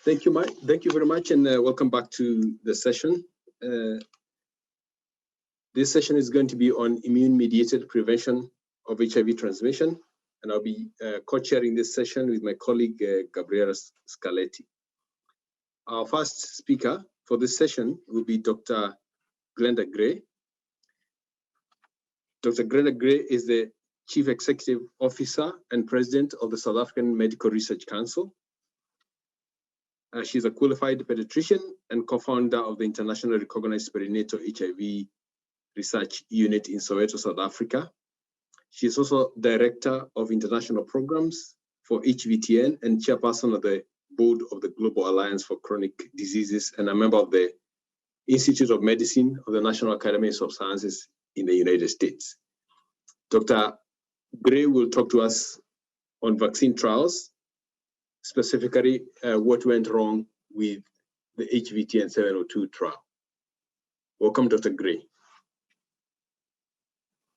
Thank you, Mike. Thank you very much, and welcome back to the session. This session is going to be on immune-mediated prevention of HIV transmission, and I'll be co-chairing this session with my colleague, Gabriela Scaletti. Our first speaker for this session will be Dr. Glenda Gray. Dr. Glenda Gray is the Chief Executive Officer and President of the South African Medical Research Council. She's a qualified pediatrician and co-founder of the internationally recognized perinatal HIV research unit in Soweto, South Africa. She is also Director of International Programs for HVTN and Chairperson of the Board of the Global Alliance for Chronic Diseases and a member of the Institute of Medicine of the National Academies of Sciences in the United States. Dr. Gray will talk to us on vaccine trials, specifically what went wrong with the HVTN 702 trial. Welcome, Dr. Gray.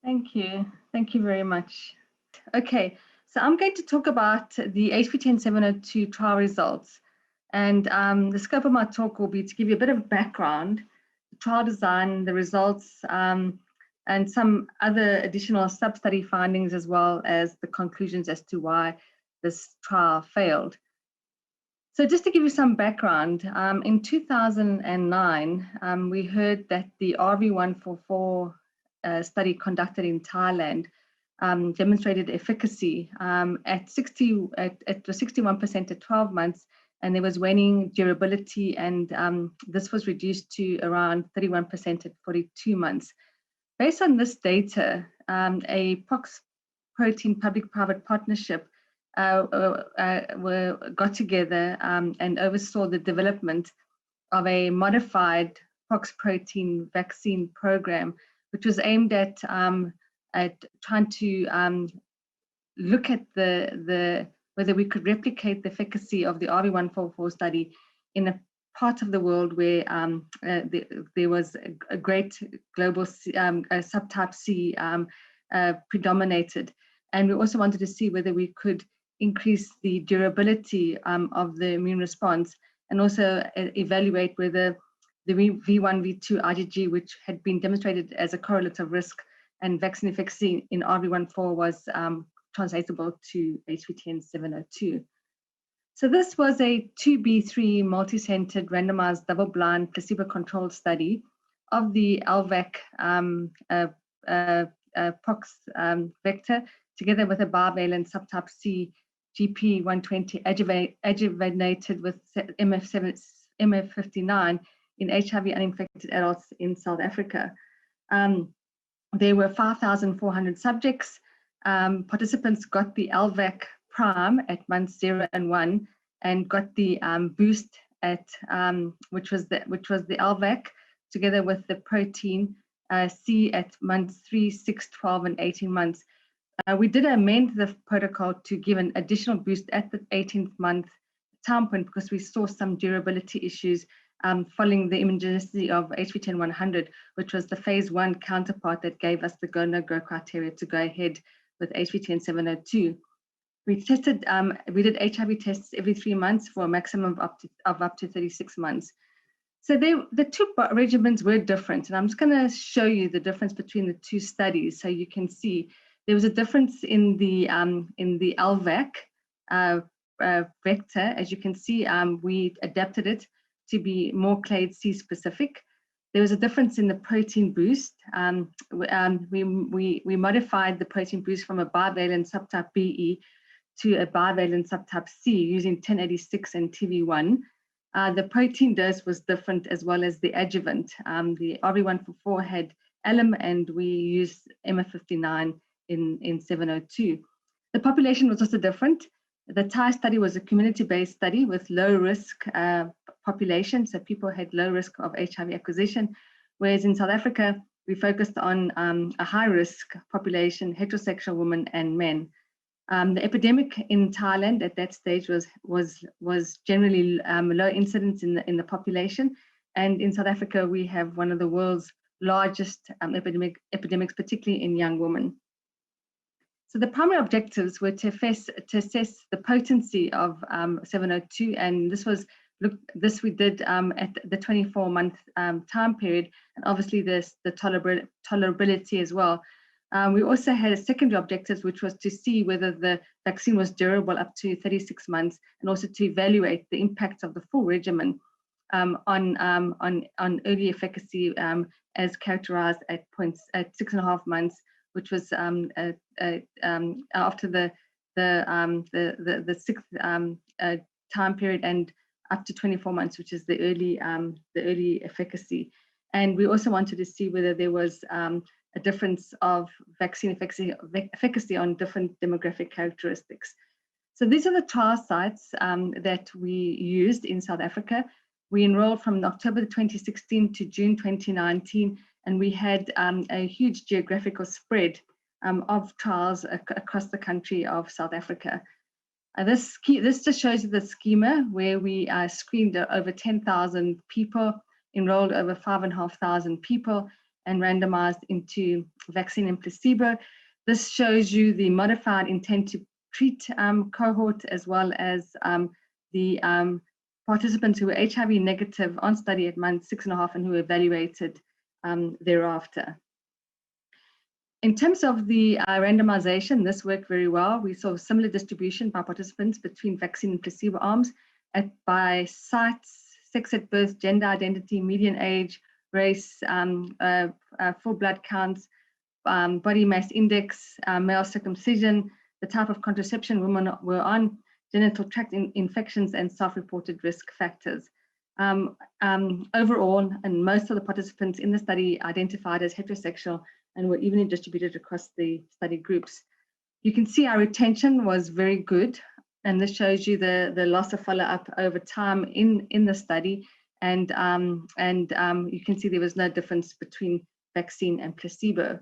Thank you. Thank you very much. Okay, so I'm going to talk about the HVTN 702 trial results. And the scope of my talk will be to give you a bit of background, the trial design, the results, and some other additional sub-study findings, as well as the conclusions as to why this trial failed. So just to give you some background, in 2009, we heard that the RV144 study conducted in Thailand demonstrated efficacy at 61% at 12 months, and there was waning durability, and this was reduced to around 31% at 42 months. Based on this data, a POX protein public-private partnership got together and oversaw the development of a modified POX protein vaccine program, which was aimed at trying to look at whether we could replicate the efficacy of the RV144 study in a part of the world where there was a great global subtype C predominated. And we also wanted to see whether we could increase the durability of the immune response, and also evaluate whether the V1, V2 IgG, which had been demonstrated as a correlate of risk and vaccine efficacy in RV14, was translatable to HVTN 702. So this was a 2B3 multi-centered randomized double-blind placebo-controlled study of the LVAC POX vector together with a bivalent subtype C GP120 adjuvanted with MF59 in HIV uninfected adults in South Africa. There were 5,400 subjects. Participants got the LVAC prime at months 0 and 1, and got the boost at which was the LVAC together with the protein C at months 3, 6, 12, and 18 months. We did amend the protocol to give an additional boost at the 18th month time point because we saw some durability issues following the immunogenicity of HVTN 100, which was the phase 1 counterpart that gave us the go-no-go criteria to go ahead with HVTN 702. We did HIV tests every 3 months for a maximum of up to 36 months. So the two regimens were different, and I'm just going to show you the difference between the two studies so you can see. There was a difference in the LVAC vector. As you can see, we adapted it to be more clade C specific. There was a difference in the protein boost. We modified the protein boost from a bivalent subtype BE to a bivalent subtype C using 1086 and TV1. The protein dose was different, as well as the adjuvant. The RV144 had alum, and we used MF59 in 702. The population was also different. The Thai study was a community-based study with low-risk population, so people had low risk of HIV acquisition, whereas in South Africa, we focused on a high-risk population, heterosexual women and men. The epidemic in Thailand at that stage was generally low incidence in the population, and in South Africa, we have one of the world's largest epidemics, particularly in young women. So the primary objectives were to assess the potency of 702, and this was This we did at the 24-month time period, and obviously the tolerability as well. We also had a secondary objectives, which was to see whether the vaccine was durable up to 36 months, and also to evaluate the impact of the full regimen on early efficacy as characterized at 6.5 months, which was after the sixth time period, and up to 24 months, which is the early efficacy. And we also wanted to see whether there was a difference of vaccine efficacy on different demographic characteristics. So these are the trial sites that we used in South Africa. We enrolled from October 2016 to June 2019, and we had a huge geographical spread of trials across the country of South Africa. This just shows you the schema where we screened over 10,000 people, enrolled over 5,500 people, and randomized into vaccine and placebo. This shows you the modified intent to treat cohort, as well as the participants who were HIV negative on study at month 6.5 and who were evaluated thereafter. In terms of the randomization, this worked very well. We saw similar distribution by participants between vaccine and placebo arms by sites, sex at birth, gender identity, median age, race, full blood counts, body mass index, male circumcision, the type of contraception women were on, genital tract infections, and self-reported risk factors. Overall, and most of the participants in the study identified as heterosexual and were evenly distributed across the study groups. You can see our retention was very good, and this shows you the loss of follow-up over time in the study, and you can see there was no difference between vaccine and placebo.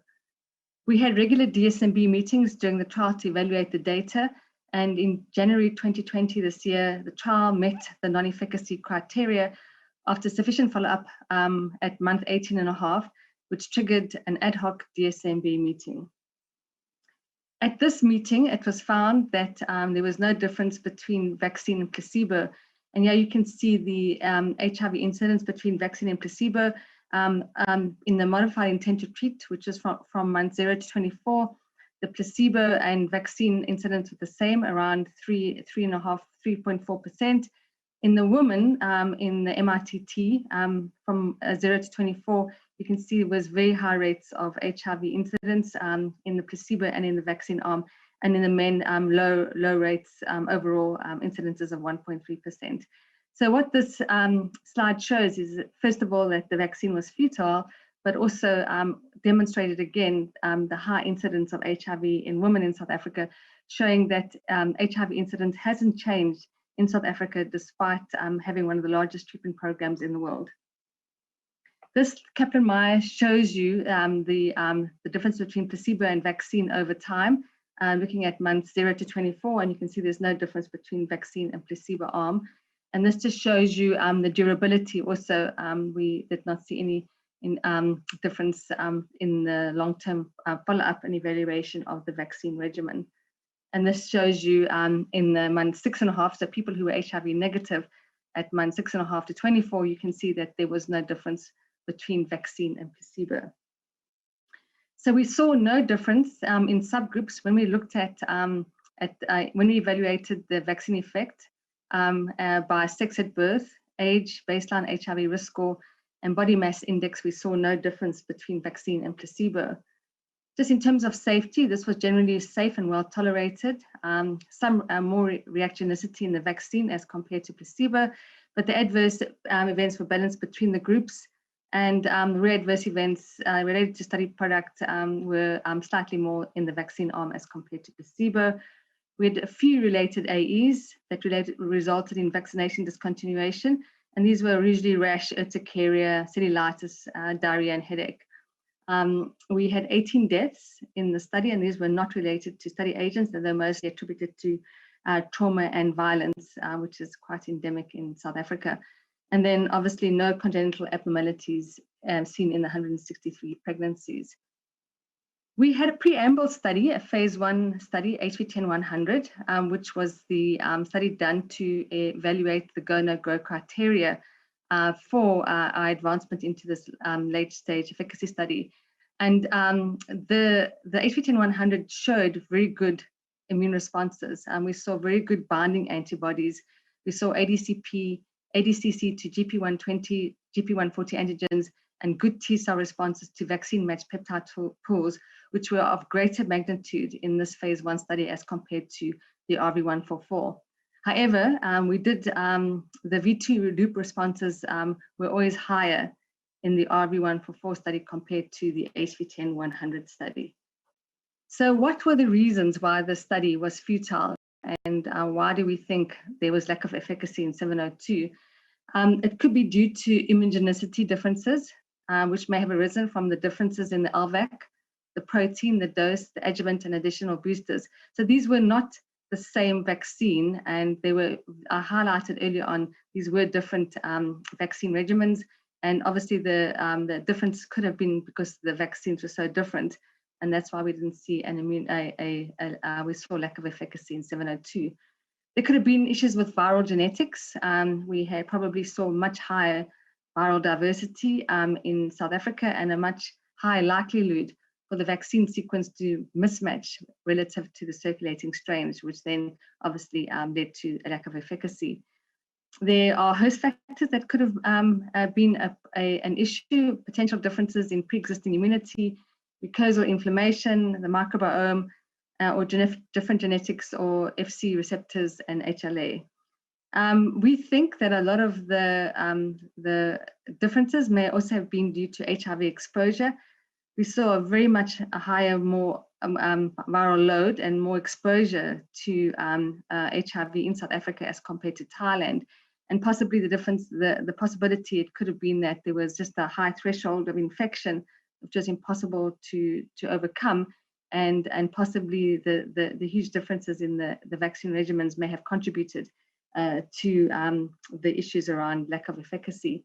We had regular DSMB meetings during the trial to evaluate the data, and in January 2020 this year, the trial met the non-efficacy criteria after sufficient follow-up at month 18.5, which triggered an ad hoc DSMB meeting. At this meeting, it was found that there was no difference between vaccine and placebo. And here you can see the HIV incidence between vaccine and placebo in the modified intent to treat, which is from month 0 to 24. The placebo and vaccine incidence were the same, around 3.4%. In the women, in the MITT, from 0 to 24, you can see there was very high rates of HIV incidence in the placebo and in the vaccine arm, and in the men, low rates, overall incidences of 1.3%. So what this slide shows is, first of all, that the vaccine was futile, but also demonstrated again the high incidence of HIV in women in South Africa, showing that HIV incidence hasn't changed in South Africa despite having one of the largest treatment programs in the world. This Kaplan-Meier shows you the difference between placebo and vaccine over time, looking at months 0 to 24, and you can see there's no difference between vaccine and placebo arm. And this just shows you the durability. Also, we did not see any difference in the long-term follow-up and evaluation of the vaccine regimen. And this shows you in the month 6.5, so people who were HIV negative at month 6.5 to 24, you can see that there was no difference between vaccine and placebo. So we saw no difference in subgroups when we looked at when we evaluated the vaccine effect by sex at birth, age, baseline HIV risk score, and body mass index. We saw no difference between vaccine and placebo. Just in terms of safety, this was generally safe and well tolerated. Some more reactogenicity in the vaccine as compared to placebo, but the adverse events were balanced between the groups, and rare adverse events related to study product were slightly more in the vaccine arm as compared to placebo. We had a few related AEs that resulted in vaccination discontinuation, and these were usually rash, urticaria, cellulitis, diarrhea, and headache. We had 18 deaths in the study, and these were not related to study agents, and they're mostly attributed to trauma and violence, which is quite endemic in South Africa. And then obviously no congenital abnormalities seen in the 163 pregnancies. We had a preamble study, a phase 1 study, HVTN 100, which was the study done to evaluate the go-no-go criteria for our advancement into this late stage efficacy study. And the HVTN 100 showed very good immune responses. We saw very good binding antibodies. We saw ADCC to GP120, GP140 antigens, and good T-cell responses to vaccine-matched peptide pools, which were of greater magnitude in this phase 1 study as compared to the RV144. However, we did, the V2 loop responses were always higher in the RV144 study compared to the HVTN 100 study. So what were the reasons why the study was futile, and why do we think there was lack of efficacy in 702? It could be due to immunogenicity differences, which may have arisen from the differences in the LVAC, the protein, the dose, the adjuvant, and additional boosters. So these were not the same vaccine, and they were highlighted earlier on. These were different vaccine regimens, and obviously the difference could have been because the vaccines were so different, and that's why we didn't see we saw lack of efficacy in 702. There could have been issues with viral genetics. We had probably saw much higher viral diversity in South Africa, and a much higher likelihood for the vaccine sequence to mismatch relative to the circulating strains, which then obviously led to a lack of efficacy. There are host factors that could have been an issue, potential differences in pre-existing immunity, mucosal inflammation, the microbiome, or different genetics or FC receptors and HLA. We think that a lot of the differences may also have been due to HIV exposure. We saw a very much a higher, more viral load and more exposure to HIV in South Africa as compared to Thailand. And possibly the difference, the possibility it could have been that there was just a high threshold of infection, which was impossible to overcome. And possibly the huge differences in the vaccine regimens may have contributed to the issues around lack of efficacy.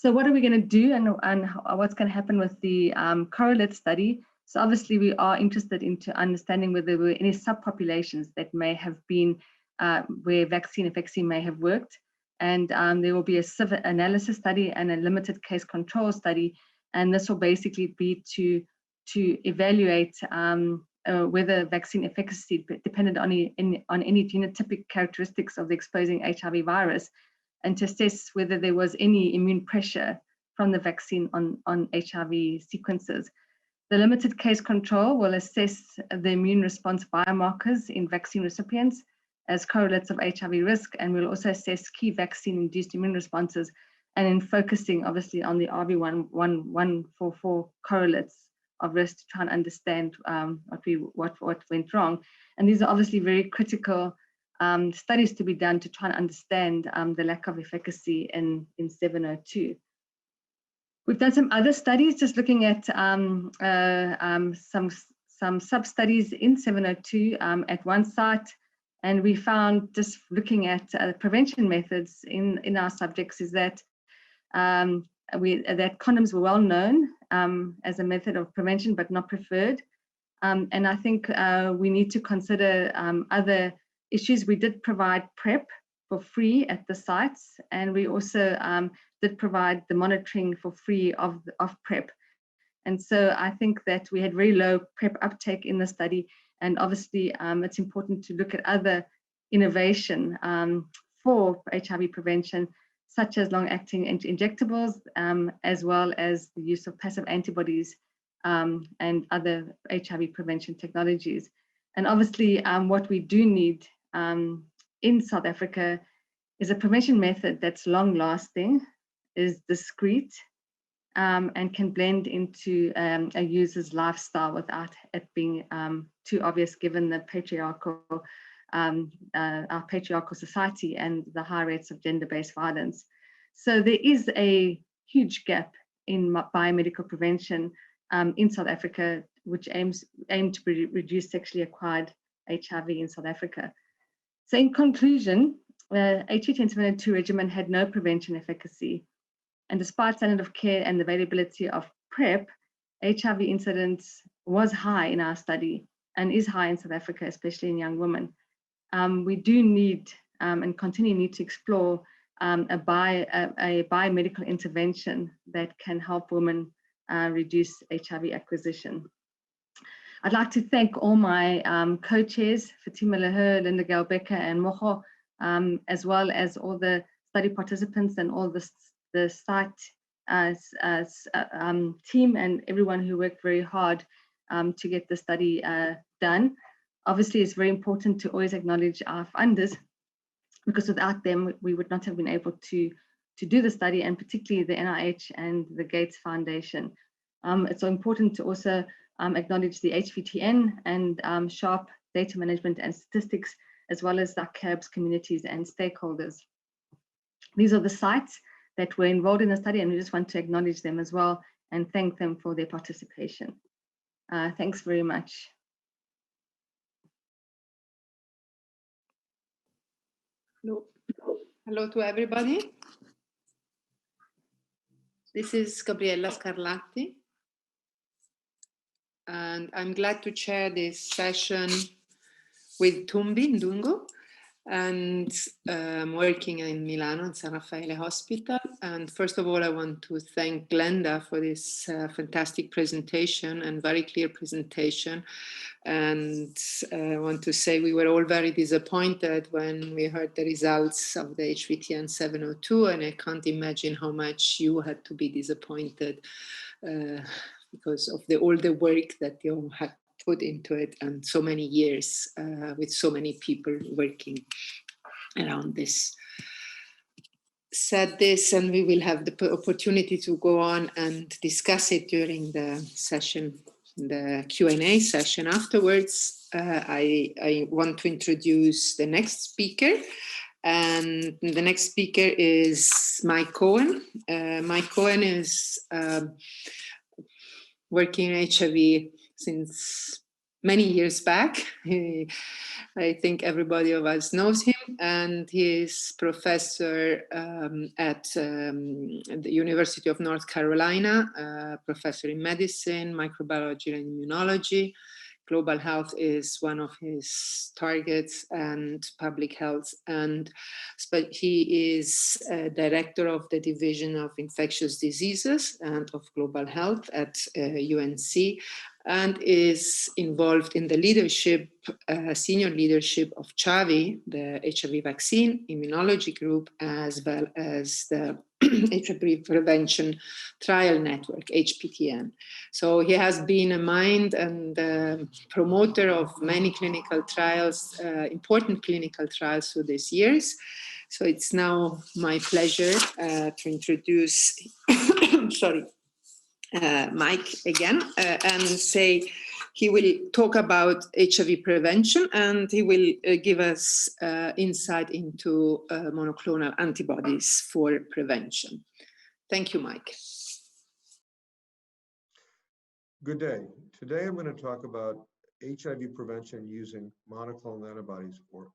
So what are we going to do, and what's going to happen with the correlate study? So obviously we are interested into understanding whether there were any subpopulations that may have been where vaccine efficacy may have worked. And there will be a Shiv analysis study and a limited case control study. And this will basically be to evaluate whether vaccine efficacy depended on any genotypic characteristics of the exposing HIV virus, and to assess whether there was any immune pressure from the vaccine on HIV sequences. The limited case control will assess the immune response biomarkers in vaccine recipients as correlates of HIV risk, and we'll also assess key vaccine-induced immune responses, and in focusing obviously on the RV144 correlates of risk to try and understand what went wrong. And these are obviously very critical studies to be done to try and understand the lack of efficacy in 702. We've done some other studies just looking at some sub-studies in 702 at one site, and we found, just looking at prevention methods in our subjects, is that that condoms were well known as a method of prevention but not preferred. And I think we need to consider other issues. We did provide PrEP for free at the sites, and we also did provide the monitoring for free of PrEP. And so I think that we had very low PrEP uptake in the study, and obviously it's important to look at other innovation for HIV prevention, such as long-acting injectables, as well as the use of passive antibodies and other HIV prevention technologies. And obviously what we do need in South Africa is a prevention method that's long-lasting, is discreet, and can blend into a user's lifestyle without it being too obvious, given the our patriarchal society and the high rates of gender-based violence. So there is a huge gap in biomedical prevention in South Africa, which aim to reduce sexually acquired HIV in South Africa. So in conclusion, HVTN 702 regimen had no prevention efficacy. And despite standard of care and the availability of PrEP, HIV incidence was high in our study and is high in South Africa, especially in young women. We do need and continue need to explore a biomedical intervention that can help women reduce HIV acquisition. I'd like to thank all my co-chairs, Fatima Leher, Linda Galbecker, and Moho, as well as all the study participants and all the site team and everyone who worked very hard to get the study done. Obviously, it's very important to always acknowledge our funders, because without them, we would not have been able to do the study, and particularly the NIH and the Gates Foundation. It's so important to also acknowledge the HVTN and SHARP data management and statistics, as well as CAB's communities and stakeholders. These are the sites that were involved in the study, and we just want to acknowledge them as well and thank them for their participation. Thanks very much. Hello to everybody. This is Gabriella Scarlatti, and I'm glad to chair this session with Tumbi Ndungu, and I'm working in Milano at San Raffaele Hospital. And first of all, I want to thank Glenda for this fantastic presentation and very clear presentation. And I want to say we were all very disappointed when we heard the results of the HVTN 702, and I can't imagine how much you had to be disappointed because of all the work that you had put into it, and so many years with so many people working around this. Said this, and we will have the opportunity to go on and discuss it during the session, the Q&A session afterwards. I want to introduce the next speaker, and the next speaker is Mike Cohen. Mike Cohen is working in HIV since many years back. I think everybody of us knows him, and he is professor at the University of North Carolina, professor in medicine, microbiology and immunology. Global health is one of his targets, and public health. But he is director of the Division of Infectious Diseases and of Global Health at UNC, and is involved in the leadership, senior leadership of CHAVI, the HIV vaccine immunology group, as well as the HIV prevention trial network, HVTN. So he has been a mind and promoter of many clinical trials, important clinical trials through these years. So it's now my pleasure to introduce, sorry, Mike again, and say he will talk about HIV prevention, and he will give us insight into monoclonal antibodies for prevention. Thank you, Mike. Good day. Today I'm going to talk about HIV prevention using monoclonal antibodies, or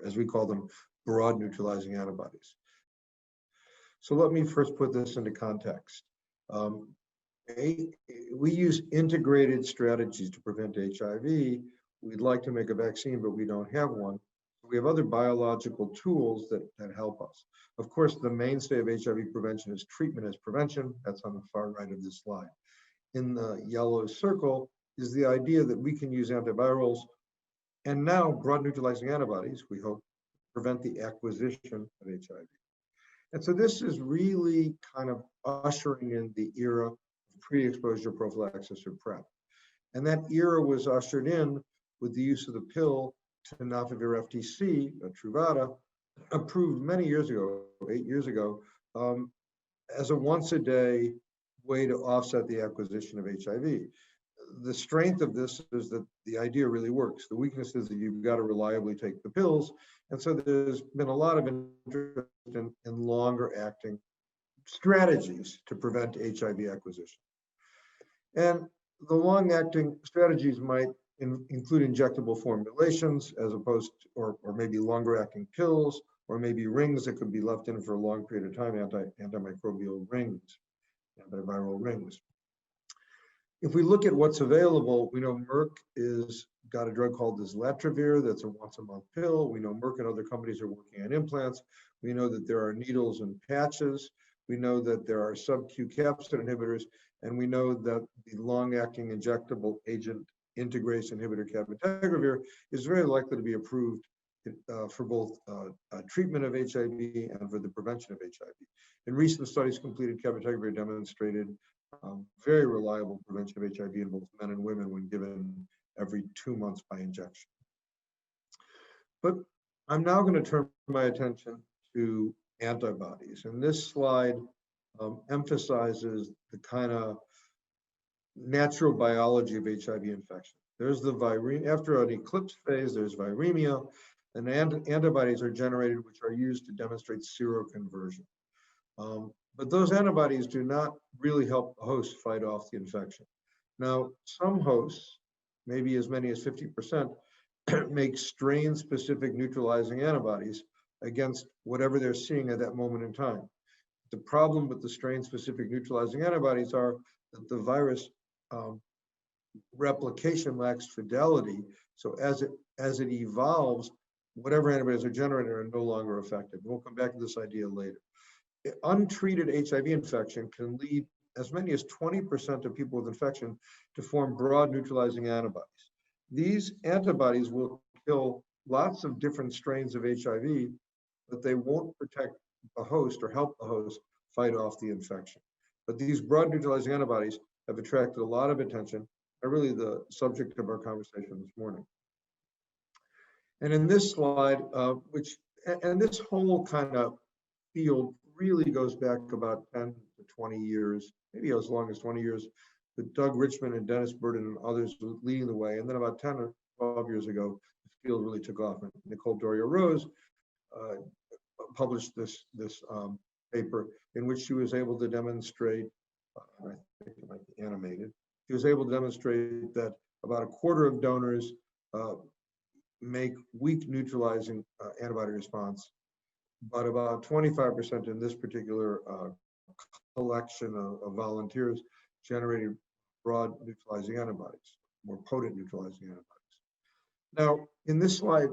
as we call them, broad neutralizing antibodies. So let me first put this into context. We use integrated strategies to prevent HIV. We'd like to make a vaccine, but we don't have one. We have other biological tools that help us. Of course, the mainstay of HIV prevention is treatment as prevention. That's on the far right of this slide. In the yellow circle is the idea that we can use antivirals and now broad neutralizing antibodies, we hope, prevent the acquisition of HIV. And so this is really kind of ushering in the era of pre-exposure prophylaxis or PrEP. And that era was ushered in with the use of the pill tenofovir FTC, Truvada, approved many years ago, 8 years ago, as a once-a-day way to offset the acquisition of HIV. The strength of this is that the idea really works. The weakness is that you've got to reliably take the pills. And so there's been a lot of interest in longer acting strategies to prevent HIV acquisition. And the long acting strategies might include injectable formulations as opposed to, or maybe longer acting pills, or maybe rings that could be left in for a long period of time, antimicrobial rings, antiviral rings. If we look at what's available, we know Merck is got a drug called islatravir that's a once-a-month pill. We know Merck and other companies are working on implants. We know that there are needles and patches. We know that there are sub-Q capsid inhibitors, and we know that the long-acting injectable agent integrase inhibitor cabotegravir is very likely to be approved for both treatment of HIV and for the prevention of HIV. In recent studies completed, cabotegravir demonstrated very reliable prevention of HIV in both men and women when given every 2 months by injection. But I'm now going to turn my attention to antibodies. And this slide emphasizes the kind of natural biology of HIV infection. There's the viremia. After an eclipse phase, there's viremia, and antibodies are generated, which are used to demonstrate seroconversion. But those antibodies do not really help the host fight off the infection. Now, some hosts, maybe as many as 50%, make strain-specific neutralizing antibodies against whatever they're seeing at that moment in time. The problem with the strain-specific neutralizing antibodies are that the virus replication lacks fidelity. So as it evolves, whatever antibodies are generated are no longer effective. We'll come back to this idea later. Untreated HIV infection can lead as many as 20% of people with infection to form broad neutralizing antibodies. These antibodies will kill lots of different strains of HIV, but they won't protect the host or help the host fight off the infection. But these broad neutralizing antibodies have attracted a lot of attention, are really the subject of our conversation this morning. And in this slide, and this whole kind of field really goes back about 10 to 20 years, maybe as long as 20 years, with Doug Richmond and Dennis Burden and others leading the way. And then about 10 or 12 years ago, the field really took off. And Nicole Doria-Rose published this paper in which she was able to demonstrate, I think it might be animated, she was able to demonstrate that about a quarter of donors make weak neutralizing antibody response, but about 25% in this particular collection of volunteers generated broad neutralizing antibodies, more potent neutralizing antibodies. Now, in this slide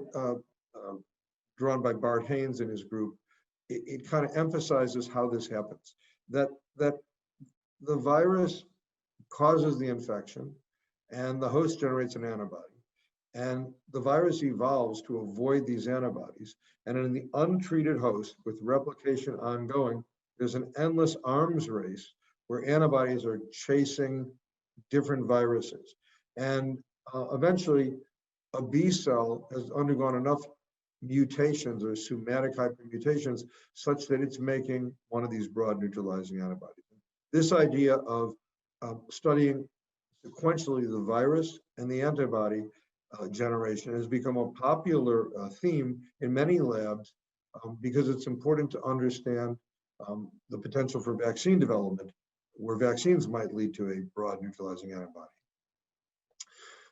drawn by Bart Haynes and his group, it kind of emphasizes how this happens, that the virus causes the infection and the host generates an antibody. And the virus evolves to avoid these antibodies. And in the untreated host with replication ongoing, there's an endless arms race where antibodies are chasing different viruses. And eventually, a B cell has undergone enough mutations or somatic hypermutations such that it's making one of these broad neutralizing antibodies. This idea of studying sequentially the virus and the antibody generation has become a popular theme in many labs because it's important to understand the potential for vaccine development, where vaccines might lead to a broad neutralizing antibody.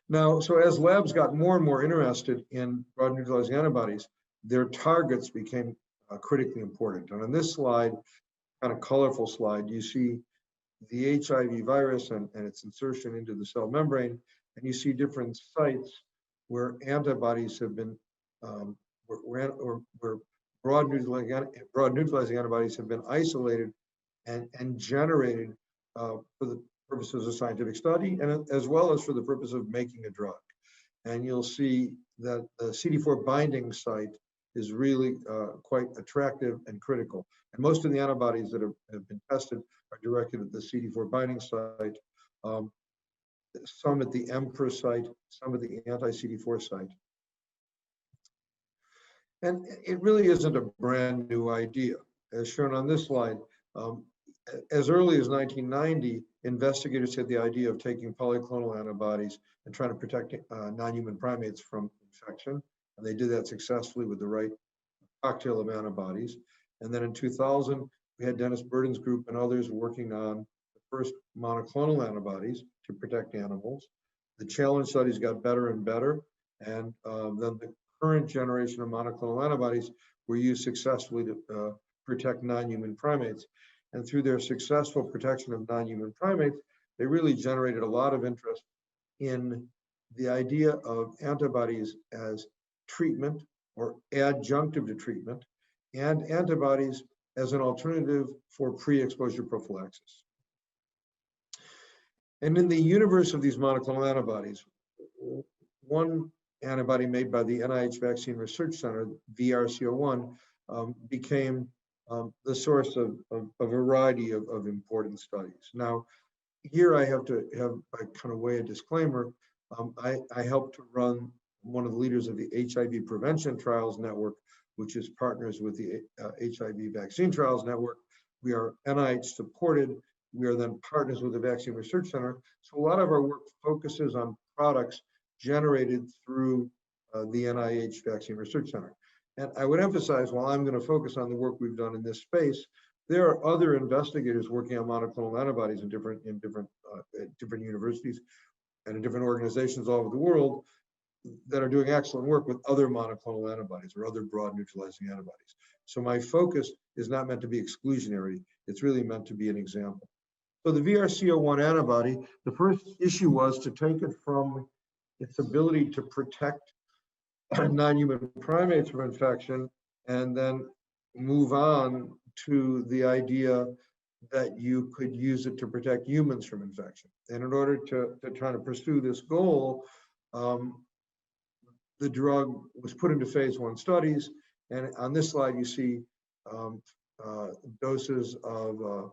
Now, so as labs got more and more interested in broad neutralizing antibodies, their targets became critically important. And on this slide, kind of colorful slide, you see the HIV virus and its insertion into the cell membrane, and you see different sites where antibodies have been, where broad neutralizing antibodies have been isolated and generated for the purposes of scientific study, and as well as for the purpose of making a drug. And you'll see that the CD4 binding site is really quite attractive and critical. And most of the antibodies that have been tested are directed at the CD4 binding site, some at the mPER site, some at the anti-CD4 site. And it really isn't a brand new idea. As shown on this slide, as early as 1990, investigators had the idea of taking polyclonal antibodies and trying to protect non-human primates from infection. And they did that successfully with the right cocktail of antibodies. And then in 2000, we had Dennis Burden's group and others working on the first monoclonal antibodies to protect animals. The challenge studies got better and better. And then the current generation of monoclonal antibodies were used successfully to protect non-human primates. And through their successful protection of non-human primates, they really generated a lot of interest in the idea of antibodies as treatment or adjunctive to treatment, and antibodies as an alternative for pre-exposure prophylaxis. And in the universe of these monoclonal antibodies, one antibody made by the NIH Vaccine Research Center, VRC01, became the source of a variety of important studies. Now, here I have to have a kind of way a disclaimer. I helped to run one of the leaders of the HIV Prevention Trials Network, which is partners with the HIV Vaccine Trials Network. We are NIH supported. We are then partners with the Vaccine Research Center. So a lot of our work focuses on products generated through the NIH Vaccine Research Center. And I would emphasize, while I'm going to focus on the work we've done in this space, there are other investigators working on monoclonal antibodies in different universities and in different organizations all over the world that are doing excellent work with other monoclonal antibodies or other broad neutralizing antibodies. So my focus is not meant to be exclusionary. It's really meant to be an example. So the VRC01 antibody, the first issue was to take it from its ability to protect non-human primates from infection and then move on to the idea that you could use it to protect humans from infection. And in order to try to pursue this goal, the drug was put into phase 1 studies. And on this slide, you see doses of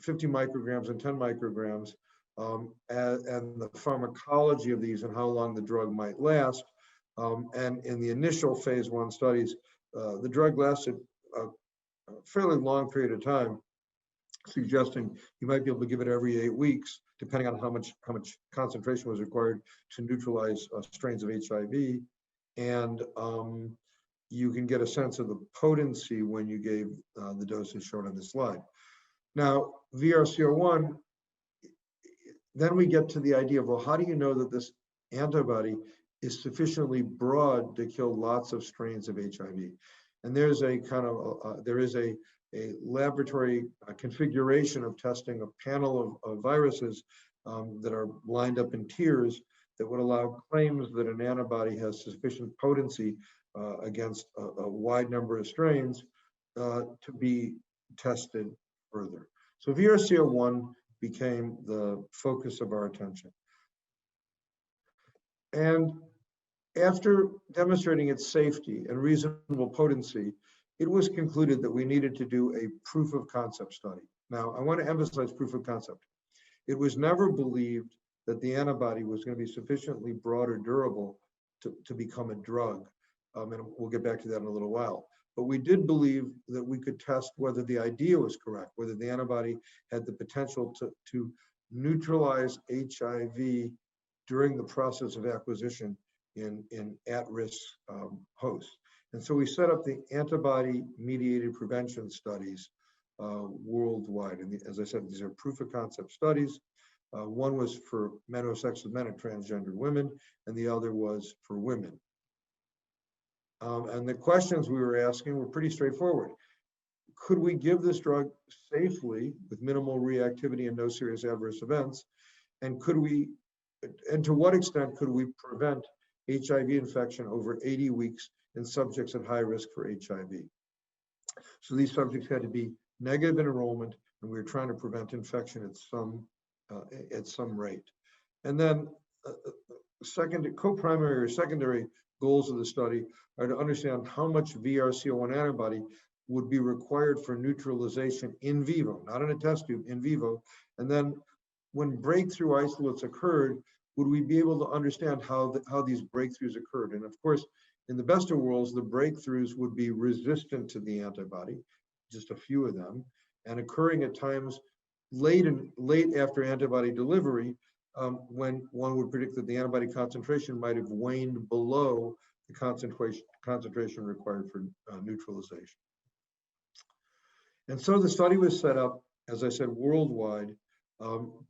50 micrograms and 10 micrograms and the pharmacology of these and how long the drug might last. And in the initial phase 1 studies, the drug lasted a fairly long period of time, suggesting you might be able to give it every 8 weeks, depending on how much concentration was required to neutralize strains of HIV. And you can get a sense of the potency when you gave the doses shown on this slide. Now, VRC01, then we get to the idea of, well, how do you know that this antibody is sufficiently broad to kill lots of strains of HIV? And there's a kind of, there is a laboratory configuration of testing a panel of viruses that are lined up in tiers that would allow claims that an antibody has sufficient potency against a wide number of strains to be tested further. So VRC01 became the focus of our attention. And after demonstrating its safety and reasonable potency, it was concluded that we needed to do a proof of concept study. Now, I want to emphasize proof of concept. It was never believed that the antibody was going to be sufficiently broad or durable to become a drug. And we'll get back to that in a little while. But we did believe that we could test whether the idea was correct, whether the antibody had the potential to neutralize HIV during the process of acquisition in at-risk hosts. And so we set up the antibody-mediated prevention studies worldwide. And as I said, these are proof of concept studies. One was for men who have sex with men and transgender women, and the other was for women. And the questions we were asking were pretty straightforward. Could we give this drug safely with minimal reactivity and no serious adverse events? And to what extent could we prevent HIV infection over 80 weeks in subjects at high risk for HIV? So these subjects had to be negative in enrollment, and we were trying to prevent infection at some rate. And then co-primary or secondary goals of the study are to understand how much VRC01 antibody would be required for neutralization in vivo, not in a test tube, in vivo. And then when breakthrough isolates occurred, would we be able to understand how these breakthroughs occurred? And of course, in the best of worlds, the breakthroughs would be resistant to the antibody, just a few of them, and occurring at times late after antibody delivery, when one would predict that the antibody concentration might have waned below the concentration required for neutralization. And so the study was set up, as I said, worldwide,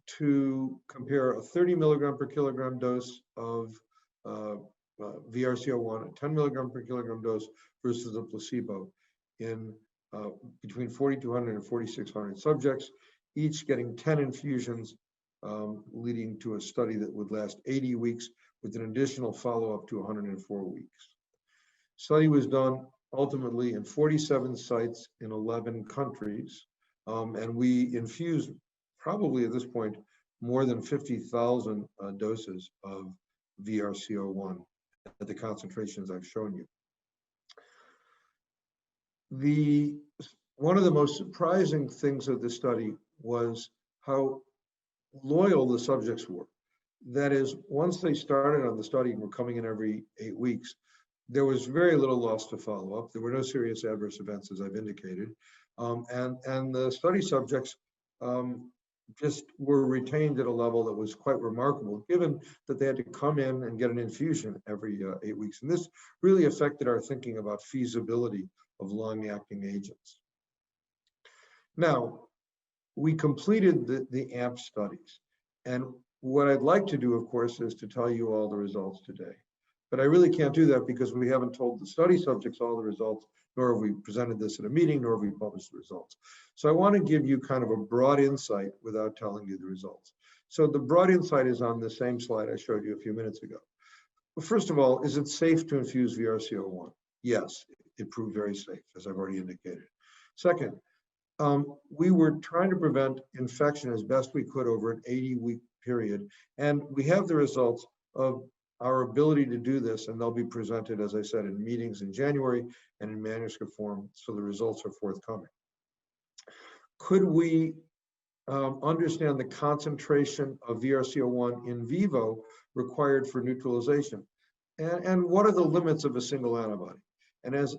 to compare a 30 milligram per kilogram dose of VRC01, a 10 milligram per kilogram dose versus a placebo in between 4,200 and 4,600 subjects, each getting 10 infusions leading to a study that would last 80 weeks with an additional follow-up to 104 weeks. Study was done ultimately in 47 sites in 11 countries, and we infused probably at this point more than 50,000 doses of VRC01 at the concentrations I've shown you. One of the most surprising things of the study was how loyal the subjects were. That is, once they started on the study and were coming in every 8 weeks, there was very little loss to follow up. There were no serious adverse events, as I've indicated. And the study subjects just were retained at a level that was quite remarkable, given that they had to come in and get an infusion every 8 weeks. And this really affected our thinking about feasibility of long-acting agents. Now, we completed the AMP studies. And what I'd like to do, of course, is to tell you all the results today. But I really can't do that because we haven't told the study subjects all the results, nor have we presented this at a meeting, nor have we published the results. So I want to give you kind of a broad insight without telling you the results. So the broad insight is on the same slide I showed you a few minutes ago. Well, first of all, is it safe to infuse VRC01? Yes, it proved very safe, as I've already indicated. Second, we were trying to prevent infection as best we could over an 80-week period. And we have the results of our ability to do this, and they'll be presented, as I said, in meetings in January and in manuscript form, so the results are forthcoming. Could we understand the concentration of VRC01 in vivo required for neutralization? And what are the limits of a single antibody? And as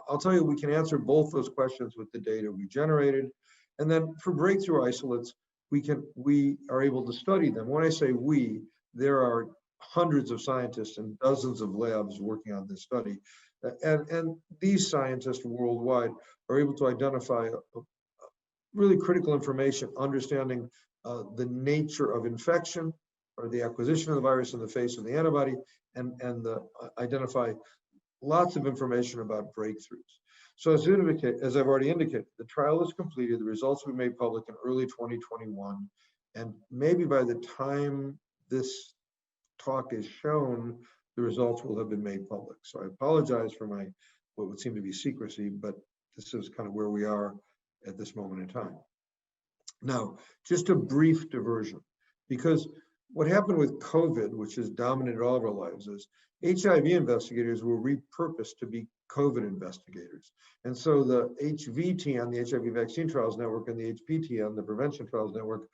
I'll tell you, we can answer both those questions with the data we generated. And then for breakthrough isolates, we are able to study them. When I say we, there are hundreds of scientists and dozens of labs working on this study. And these scientists worldwide are able to identify really critical information, understanding the nature of infection or the acquisition of the virus in the face of the antibody, and identify lots of information about breakthroughs. So as I've already indicated, the trial is completed. The results will be made public in early 2021. And maybe by the time this talk is shown, the results will have been made public. So I apologize for what would seem to be secrecy, but this is kind of where we are at this moment in time. Now, just a brief diversion, because what happened with COVID, which has dominated all of our lives, is HIV investigators were repurposed to be COVID investigators. And so the HVTN, the HIV Vaccine Trials Network, and the HVTN, the Prevention Trials Network,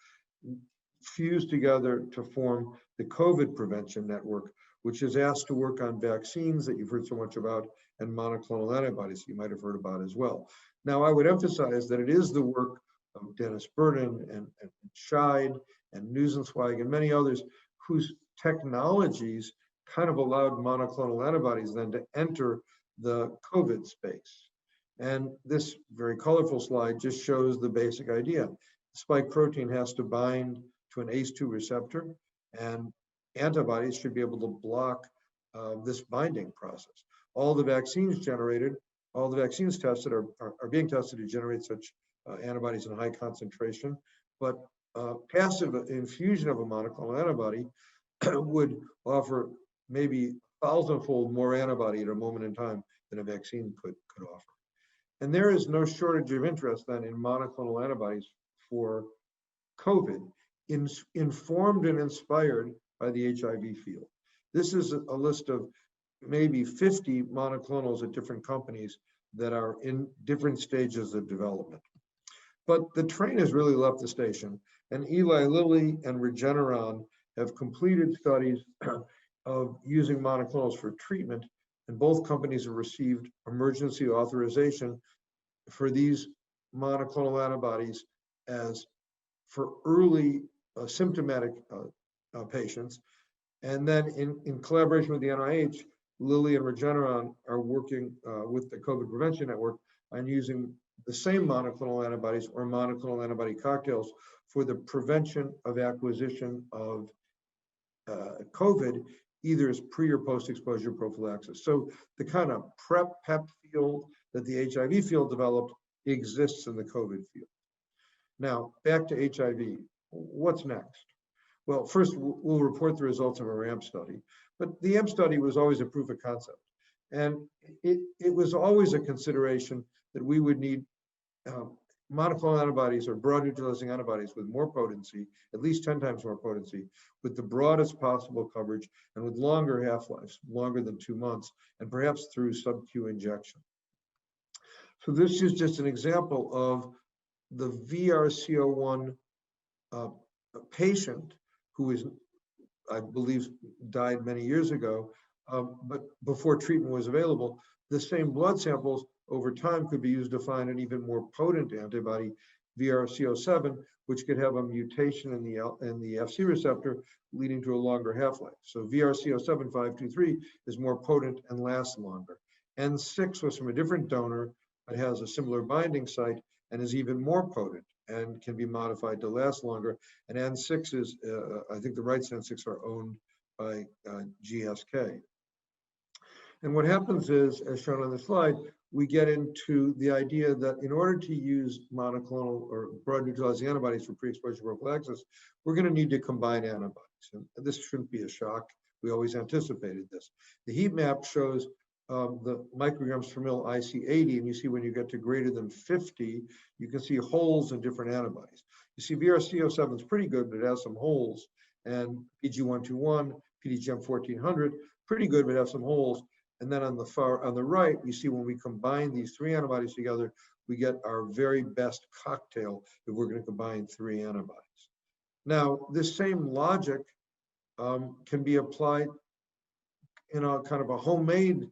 fused together to form the COVID Prevention Network, which is asked to work on vaccines that you've heard so much about and monoclonal antibodies you might have heard about as well. Now, I would emphasize that it is the work of Dennis Burden and Scheid and Nusenzweig and many others whose technologies kind of allowed monoclonal antibodies then to enter the COVID space. And this very colorful slide just shows the basic idea. The spike protein has to bind to an ACE2 receptor, and antibodies should be able to block this binding process. All the vaccines generated, all the vaccines tested are being tested to generate such antibodies in high concentration, but passive infusion of a monoclonal antibody would offer maybe 1,000-fold more antibody at a moment in time than a vaccine could offer. And there is no shortage of interest then in monoclonal antibodies for COVID, informed and inspired by the HIV field. This is a list of maybe 50 monoclonals at different companies that are in different stages of development. But the train has really left the station, and Eli Lilly and Regeneron have completed studies of using monoclonals for treatment, and both companies have received emergency authorization for these monoclonal antibodies as for early symptomatic patients. And then in collaboration with the NIH, Lilly and Regeneron are working with the COVID Prevention Network on using the same monoclonal antibodies or monoclonal antibody cocktails for the prevention of acquisition of COVID, either as pre or post-exposure prophylaxis. So the kind of PrEP field that the HIV field developed exists in the COVID field. Now, back to HIV. What's next? Well, first, we'll report the results of our AMP study, but the AMP study was always a proof of concept. And it was always a consideration that we would need monoclonal antibodies or broad neutralizing antibodies with more potency, at least 10 times more potency, with the broadest possible coverage and with longer half-lives, longer than 2 months, and perhaps through sub-Q injection. So this is just an example of the VRC01 patient who is, I believe, died many years ago, but before treatment was available. The same blood samples over time could be used to find an even more potent antibody, VRC07, which could have a mutation in the FC receptor, leading to a longer half-life. So VRC07523 is more potent and lasts longer. N6 was from a different donor, but has a similar binding site and is even more potent and can be modified to last longer. And N6 is, I think the rights to N6 are owned by GSK. And what happens is, as shown on the slide, we get into the idea that in order to use monoclonal or broad neutralizing antibodies for pre-exposure prophylaxis, we're going to need to combine antibodies. And this shouldn't be a shock. We always anticipated this. The heat map shows the micrograms per mil IC80, and you see when you get to greater than 50, you can see holes in different antibodies. You see VRC07 is pretty good, but it has some holes, and PG121, PDGM 1400, pretty good, but have some holes. And then on the right, you see when we combine these 3 antibodies together, we get our very best cocktail if we're going to combine 3 antibodies. Now, this same logic can be applied in a kind of a homemade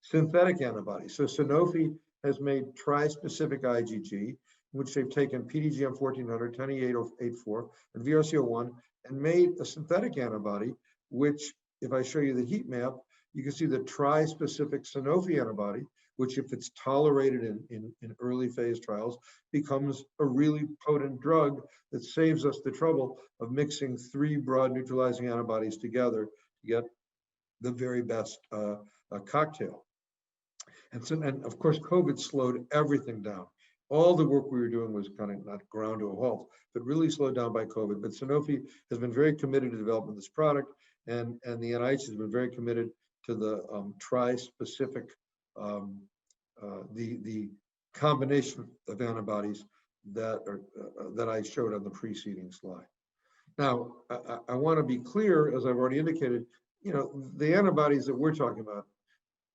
synthetic antibody. So Sanofi has made tri-specific IgG, in which they've taken PDGM 1400, 10E884, and VRC01, and made a synthetic antibody, which, if I show you the heat map, you can see the tri-specific Sanofi antibody, which, if it's tolerated in early phase trials, becomes a really potent drug that saves us the trouble of mixing 3 broad neutralizing antibodies together to get the very best cocktail. And of course, COVID slowed everything down. All the work we were doing was kind of not ground to a halt, but really slowed down by COVID. But Sanofi has been very committed to developing this product, and the NIH has been very committed to the tri-specific, the combination of antibodies that I showed on the preceding slide. Now, I want to be clear, as I've already indicated, the antibodies that we're talking about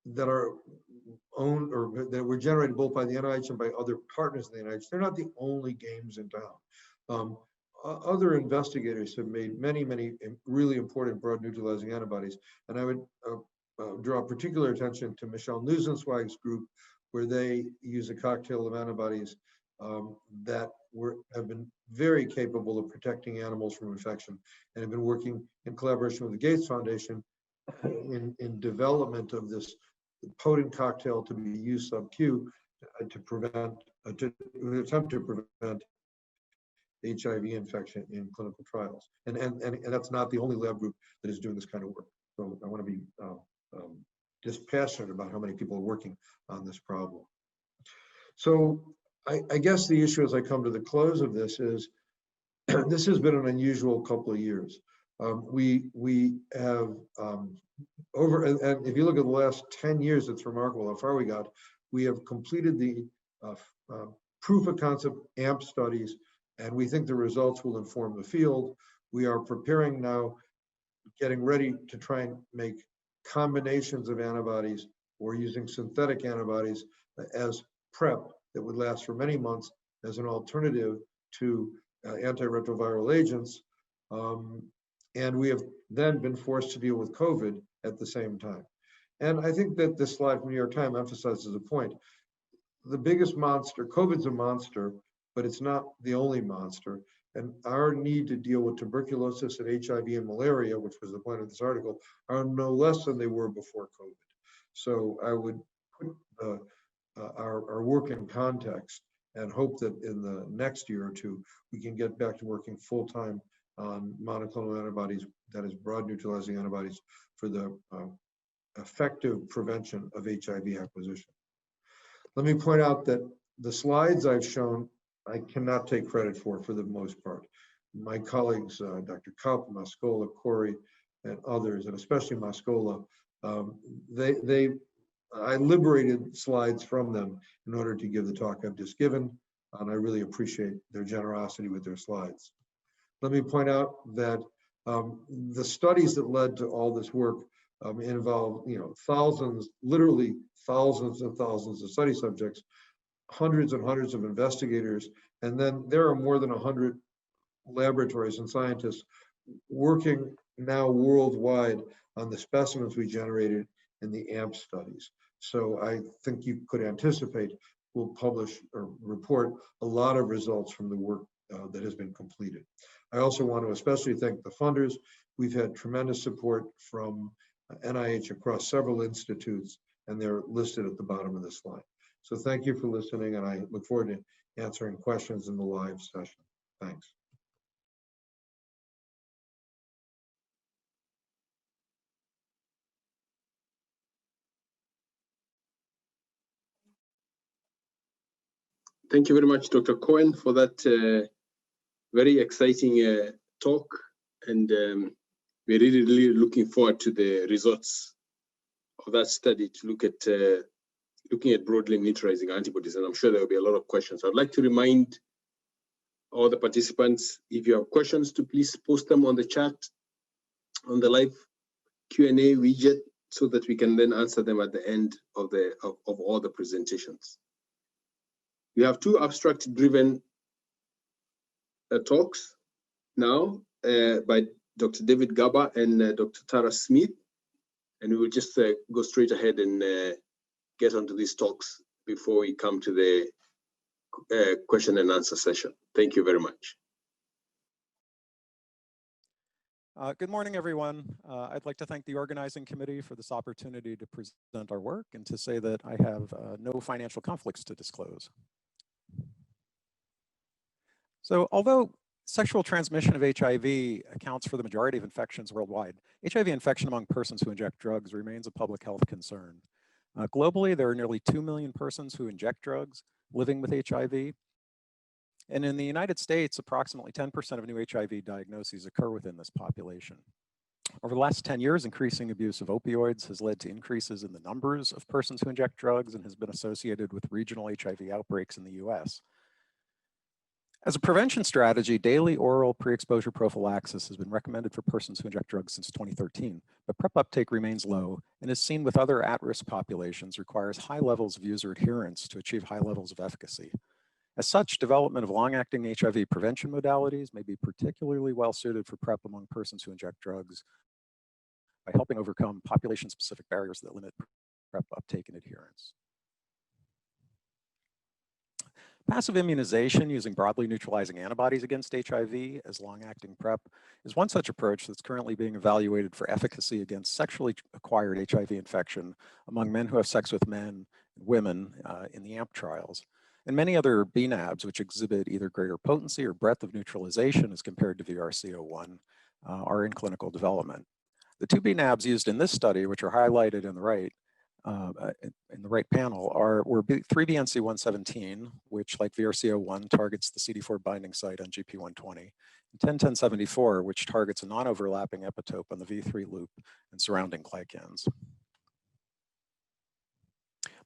that are owned or that were generated both by the NIH and by other partners in the NIH, they're not the only games in town. Other investigators have made many, many really important broad neutralizing antibodies, and I would draw particular attention to Michelle Nuzensweig's group, where they use a cocktail of antibodies that have been very capable of protecting animals from infection, and have been working in collaboration with the Gates Foundation in development of this potent cocktail to be used sub-Q to attempt to prevent HIV infection in clinical trials. And that's not the only lab group that is doing this kind of work. So I want to be dispassionate about how many people are working on this problem. So I guess the issue as I come to the close of this is, this has been an unusual couple of years. We have and if you look at the last 10 years, it's remarkable how far we got. We have completed the proof of concept AMP studies, and we think the results will inform the field. We are preparing now, getting ready to try and make combinations of antibodies or using synthetic antibodies as prep that would last for many months as an alternative to antiretroviral agents. And we have then been forced to deal with COVID at the same time. And I think that this slide from New York Times emphasizes a point. The biggest monster, COVID's a monster, but it's not the only monster. And our need to deal with tuberculosis and HIV and malaria, which was the point of this article, are no less than they were before COVID. So I would put our work in context and hope that in the next year or two, we can get back to working full-time on monoclonal antibodies, that is broad neutralizing antibodies, for the effective prevention of HIV acquisition. Let me point out that the slides I've shown, I cannot take credit for the most part. my colleagues, Dr. Kaup, Mascola, Corey, and others, and especially Mascola, I liberated slides from them in order to give the talk I've just given, and I really appreciate their generosity with their slides. Let me point out that the studies that led to all this work involve, thousands, literally thousands and thousands of study subjects, hundreds and hundreds of investigators, and then there are more than 100 laboratories and scientists working now worldwide on the specimens we generated in the AMP studies. So I think you could anticipate we'll publish or report a lot of results from the work that has been completed. I also want to especially thank the funders. We've had tremendous support from NIH across several institutes, and they're listed at the bottom of the slide. So thank you for listening, and I look forward to answering questions in the live session. Thanks. Thank you very much, Dr. Cohen, for that very exciting talk. And we're really looking forward to the results of that study to look at looking at broadly neutralizing antibodies. And I'm sure there will be a lot of questions. I'd like to remind all the participants, if you have questions, to please post them on the chat, on the live Q&A widget, so that we can then answer them at the end of all the presentations. We have two abstract-driven talks now by Dr. David Garber and Dr. Tara Smith, and we will just go straight ahead and get onto these talks before we come to the question and answer session. Thank you very much. Good morning, everyone. I'd like to thank the organizing committee for this opportunity to present our work and to say that I have no financial conflicts to disclose. So although sexual transmission of HIV accounts for the majority of infections worldwide, HIV infection among persons who inject drugs remains a public health concern. Globally, there are nearly 2 million persons who inject drugs living with HIV. And in the United States, approximately 10% of new HIV diagnoses occur within this population. Over the last 10 years, increasing abuse of opioids has led to increases in the numbers of persons who inject drugs and has been associated with regional HIV outbreaks in the US. As a prevention strategy, daily oral pre-exposure prophylaxis has been recommended for persons who inject drugs since 2013, but PrEP uptake remains low and is seen with other at-risk populations requires high levels of user adherence to achieve high levels of efficacy. As such, development of long-acting HIV prevention modalities may be particularly well suited for PrEP among persons who inject drugs by helping overcome population-specific barriers that limit PrEP uptake and adherence. Passive immunization using broadly neutralizing antibodies against HIV as long-acting PrEP is one such approach that's currently being evaluated for efficacy against sexually acquired HIV infection among men who have sex with men and women in the AMP trials. And many other bNAbs, which exhibit either greater potency or breadth of neutralization as compared to VRC01, are in clinical development. The two bNAbs used in this study, which are highlighted in the right panel, were 3BNC117, which, like VRC01, targets the CD4 binding site on GP120, and 101074, which targets a non-overlapping epitope on the V3 loop and surrounding glycans.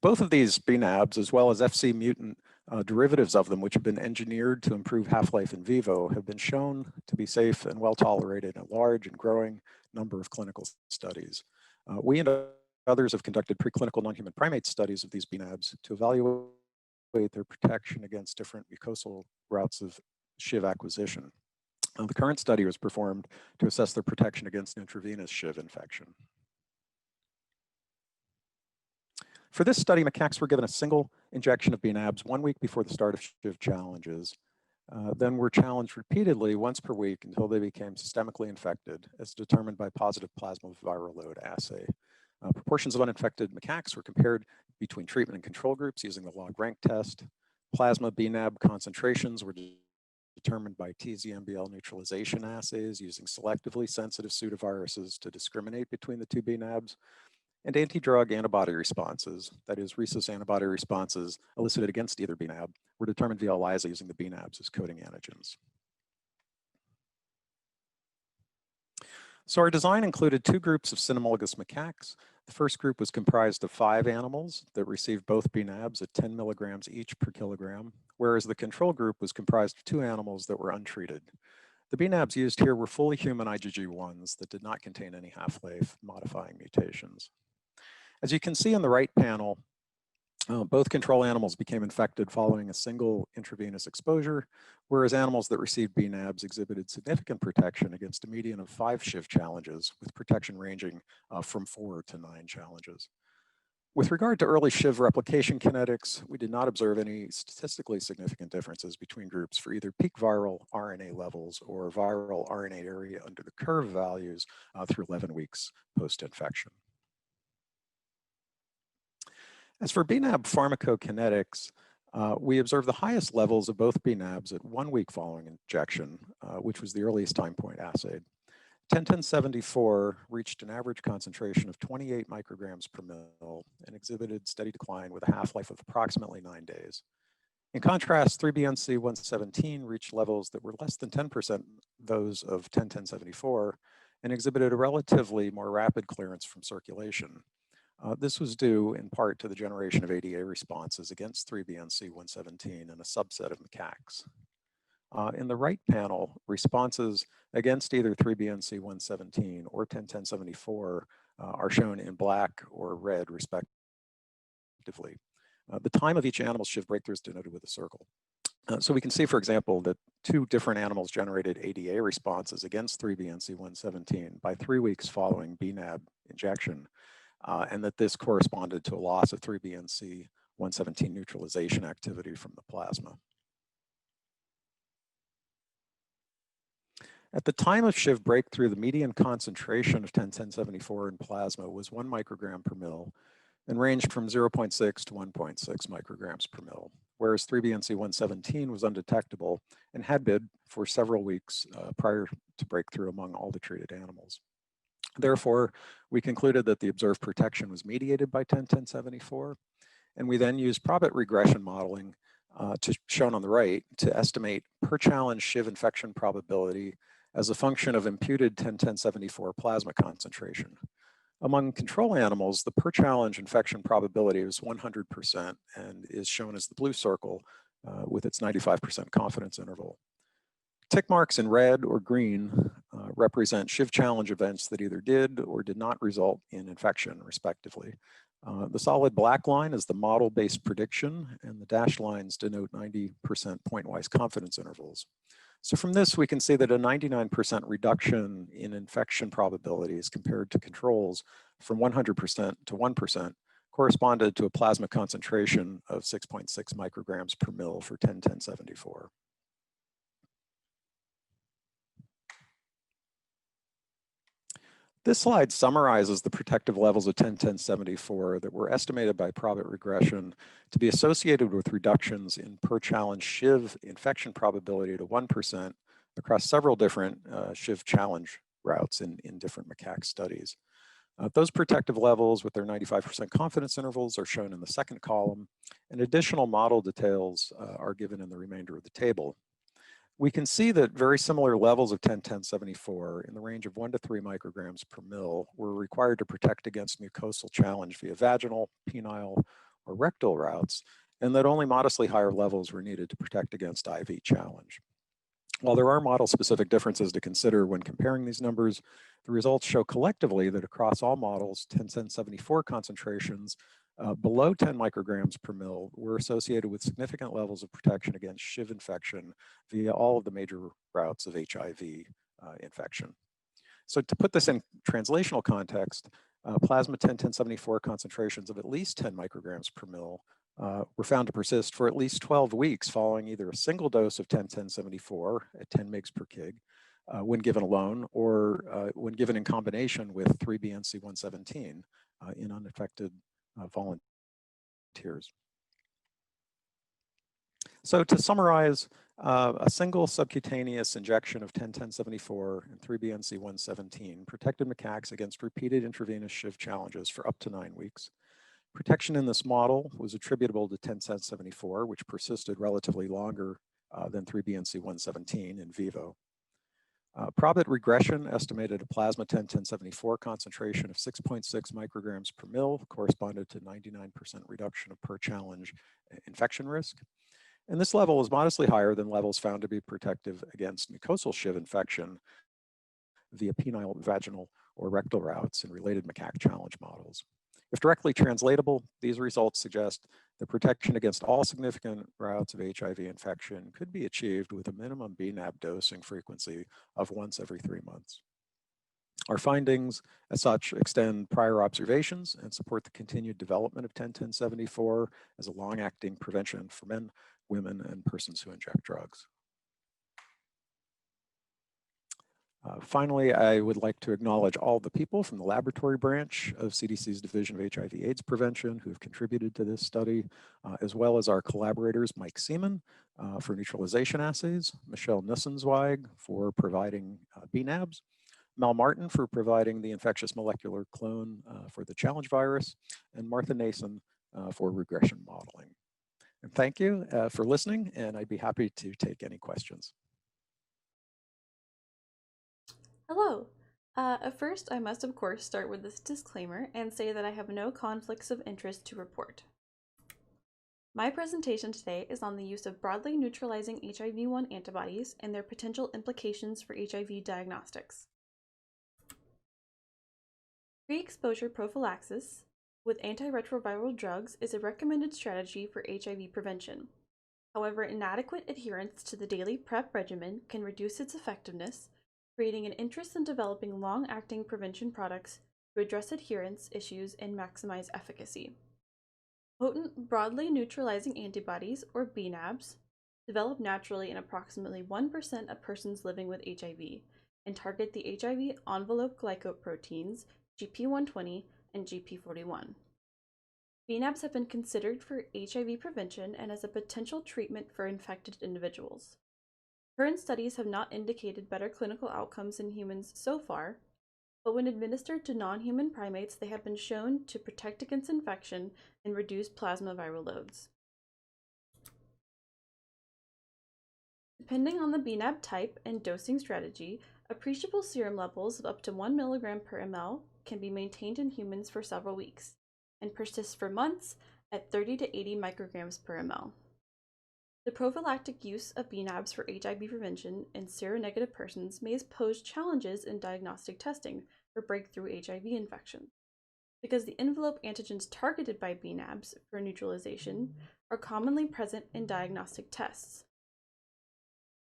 Both of these bNAbs, as well as FC mutant derivatives of them, which have been engineered to improve half-life in vivo, have been shown to be safe and well tolerated in a large and growing number of clinical studies. We and others have conducted preclinical non-human primate studies of these bNAbs to evaluate their protection against different mucosal routes of Shiv acquisition. The current study was performed to assess their protection against intravenous Shiv infection. For this study, macaques were given a single injection of bNAbs 1 week before the start of Shiv challenges, then were challenged repeatedly once per week until they became systemically infected, as determined by positive plasma viral load assay. Proportions of uninfected macaques were compared between treatment and control groups using the log rank test. Plasma bNAb concentrations were determined by TZMBL neutralization assays using selectively sensitive pseudoviruses to discriminate between the two bNAbs. And anti-drug antibody responses, that is, rhesus antibody responses elicited against either bNAb, were determined via ELISA using the bNAbs as coding antigens. So our design included two groups of cynomolgus macaques. The first group was comprised of 5 animals that received both bNAbs at 10 milligrams each per kilogram, whereas the control group was comprised of 2 animals that were untreated. The bNAbs used here were fully human IgG1s that did not contain any half-life modifying mutations. As you can see in the right panel, both control animals became infected following a single intravenous exposure, whereas animals that received bNAbs exhibited significant protection against a median of 5 Shiv challenges, with protection ranging from 4 to 9 challenges. With regard to early Shiv replication kinetics, we did not observe any statistically significant differences between groups for either peak viral RNA levels or viral RNA area under the curve values through 11 weeks post-infection. As for bNAb pharmacokinetics, we observed the highest levels of both bNAbs at 1 week following injection, which was the earliest time point assayed. 101074 reached an average concentration of 28 micrograms per mil and exhibited steady decline with a half-life of approximately 9 days. In contrast, 3BNC117 reached levels that were less than 10% those of 101074 and exhibited a relatively more rapid clearance from circulation. This was due in part to the generation of ADA responses against 3BNC117 in a subset of macaques. In the right panel, responses against either 3BNC117 or 101074 are shown in black or red, respectively. The time of each animal's Shiv breakthrough is denoted with a circle. So we can see, for example, that 2 different animals generated ADA responses against 3BNC117 by 3 weeks following bNAb injection, and that this corresponded to a loss of 3BNC117 neutralization activity from the plasma. At the time of Shiv breakthrough, the median concentration of 101074 in plasma was 1 microgram per mil and ranged from 0.6 to 1.6 micrograms per mil, whereas 3BNC117 was undetectable and had been for several weeks prior to breakthrough among all the treated animals. Therefore, we concluded that the observed protection was mediated by 101074, and we then used probit regression modeling, shown on the right, to estimate per challenge Shiv infection probability as a function of imputed 101074 plasma concentration. Among control animals, the per challenge infection probability is 100% and is shown as the blue circle with its 95% confidence interval. Tick marks in red or green represent Shiv challenge events that either did or did not result in infection, respectively. The solid black line is the model-based prediction, and the dashed lines denote 90% point-wise confidence intervals. So from this, we can see that a 99% reduction in infection probabilities compared to controls from 100% to 1% corresponded to a plasma concentration of 6.6 micrograms per mil for 101074. This slide summarizes the protective levels of 101074 that were estimated by probit regression to be associated with reductions in per challenge Shiv infection probability to 1% across several different Shiv challenge routes in different macaque studies. Those protective levels with their 95% confidence intervals are shown in the second column, and additional model details are given in the remainder of the table. We can see that very similar levels of 101074 in the range of 1 to 3 micrograms per mil were required to protect against mucosal challenge via vaginal, penile, or rectal routes, and that only modestly higher levels were needed to protect against IV challenge. While there are model-specific differences to consider when comparing these numbers, the results show collectively that across all models, 101074 concentrations below 10 micrograms per mil were associated with significant levels of protection against Shiv infection via all of the major routes of HIV infection. So to put this in translational context, plasma 101074 concentrations of at least 10 micrograms per mil were found to persist for at least 12 weeks following either a single dose of 101074 at 10 mg per kg when given alone or when given in combination with 3BNC117 in unaffected volunteers. So to summarize, a single subcutaneous injection of 101074 and 3BNC117 protected macaques against repeated intravenous Shiv challenges for up to 9 weeks. Protection in this model was attributable to 101074, which persisted relatively longer than 3BNC117 in vivo. Probit regression estimated a plasma 10-1074 concentration of 6.6 micrograms per mil, corresponded to 99% reduction of per challenge infection risk. And this level is modestly higher than levels found to be protective against mucosal Shiv infection via penile, vaginal, or rectal routes in related macaque challenge models. If directly translatable, these results suggest the protection against all significant routes of HIV infection could be achieved with a minimum bNAb dosing frequency of once every 3 months. Our findings, as such, extend prior observations and support the continued development of 10-1074 as a long-acting prevention for men, women, and persons who inject drugs. Finally, I would like to acknowledge all the people from the laboratory branch of CDC's Division of HIV/AIDS Prevention who have contributed to this study, as well as our collaborators, Mike Seaman for neutralization assays, Michelle Nussenzweig for providing bNAbs, Mel Martin for providing the infectious molecular clone for the challenge virus, and Martha Nason for regression modeling. And thank you for listening, and I'd be happy to take any questions. Hello. First, I must of course start with this disclaimer and say that I have no conflicts of interest to report. My presentation today is on the use of broadly neutralizing HIV-1 antibodies and their potential implications for HIV diagnostics. Pre-exposure prophylaxis with antiretroviral drugs is a recommended strategy for HIV prevention. However, inadequate adherence to the daily PrEP regimen can reduce its effectiveness, creating an interest in developing long-acting prevention products to address adherence issues and maximize efficacy. Potent broadly neutralizing antibodies, or bNAbs, develop naturally in approximately 1% of persons living with HIV and target the HIV envelope glycoproteins GP120 and GP41. bNAbs have been considered for HIV prevention and as a potential treatment for infected individuals. Current studies have not indicated better clinical outcomes in humans so far, but when administered to non-human primates, they have been shown to protect against infection and reduce plasma viral loads. Depending on the bNAb type and dosing strategy, appreciable serum levels of up to 1 milligram per ml can be maintained in humans for several weeks and persist for months at 30 to 80 micrograms per ml. The prophylactic use of bNAbs for HIV prevention in seronegative persons may pose challenges in diagnostic testing for breakthrough HIV infection, because the envelope antigens targeted by bNAbs for neutralization are commonly present in diagnostic tests.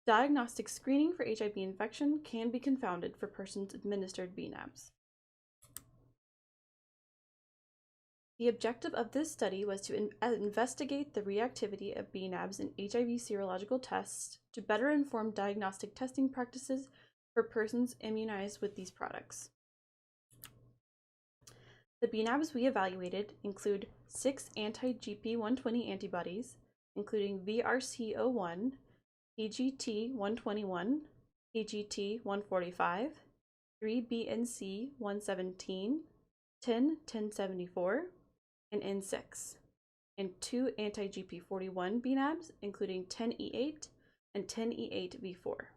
Diagnostic screening for HIV infection can be confounded for persons administered bNAbs. The objective of this study was to investigate the reactivity of bNAbs in HIV serological tests to better inform diagnostic testing practices for persons immunized with these products. The bNAbs we evaluated include 6 anti-GP120 antibodies, including VRC01, PGT121, PGT145, 3BNC117, 10-1074, and N6, and 2 anti-GP41 bNAbs, including 10E8 and 10E8V4.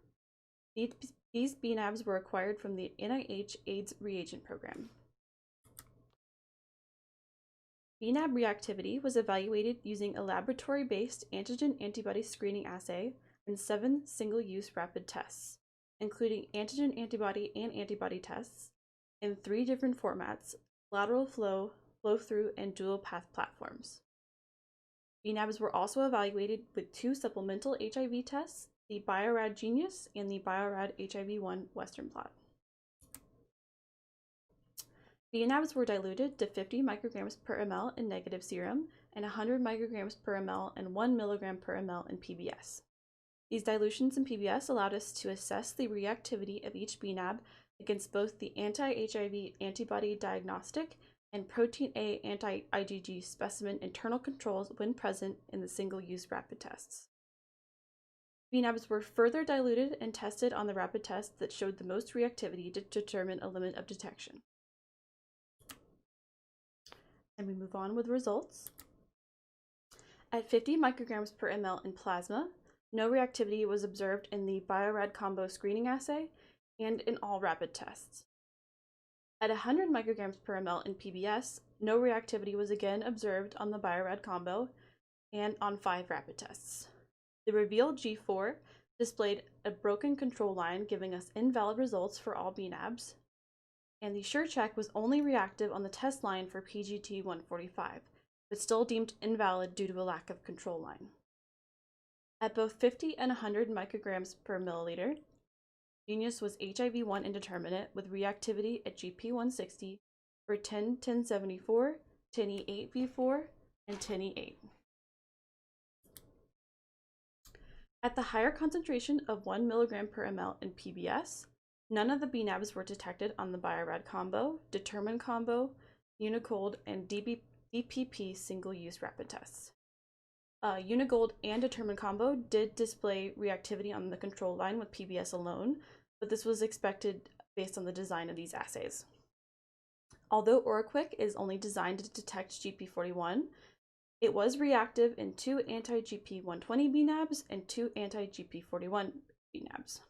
These bNAbs were acquired from the NIH AIDS reagent program. bNAb reactivity was evaluated using a laboratory-based antigen-antibody screening assay and 7 single-use rapid tests, including antigen-antibody and antibody tests in 3 different formats: lateral flow, flow-through, and dual-path platforms. bNAbs were also evaluated with 2 supplemental HIV tests, the Bio-Rad Genius and the Bio-Rad HIV-1 Western blot. bNAbs were diluted to 50 micrograms per ml in negative serum and 100 micrograms per ml and 1 milligram per ml in PBS. These dilutions in PBS allowed us to assess the reactivity of each bNAb against both the anti-HIV antibody diagnostic and protein A anti-IgG specimen internal controls when present in the single-use rapid tests. bNAbs were further diluted and tested on the rapid tests that showed the most reactivity to determine a limit of detection. And we move on with results. At 50 micrograms per ml in plasma, no reactivity was observed in the Bio-Rad combo screening assay, and in all rapid tests. At 100 micrograms per ml in PBS, no reactivity was again observed on the Bio-Rad combo and on 5 rapid tests. The revealed G4 displayed a broken control line, giving us invalid results for all bNAbs, and the SureCheck was only reactive on the test line for PGT145, but still deemed invalid due to a lack of control line. At both 50 and 100 micrograms per milliliter, Genius was HIV-1 indeterminate with reactivity at GP160 for 10-1074, 10E8V4, and 10E8. At the higher concentration of 1 milligram per ml in PBS, none of the bNAbs were detected on the Bio-Rad combo, Determine combo, Unicold, and DPP single-use rapid tests. Unigold and Determine combo did display reactivity on the control line with PBS alone, but this was expected based on the design of these assays. Although OraQuick is only designed to detect GP41, it was reactive in 2 anti-GP120 bNAbs and 2 anti-GP41 bNAbs.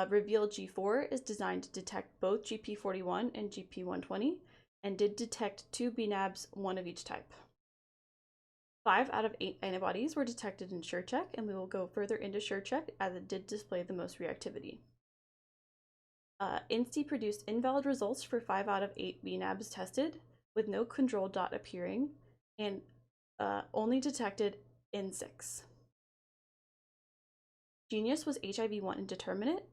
Reveal G4 is designed to detect both GP41 and GP120 and did detect 2 bNAbs, 1 of each type. 5 out of 8 antibodies were detected in SureCheck, and we will go further into SureCheck as it did display the most reactivity. INSTI produced invalid results for 5 out of 8 bNAbs tested, with no control dot appearing, and only detected in 6. Genius was HIV-1 indeterminate,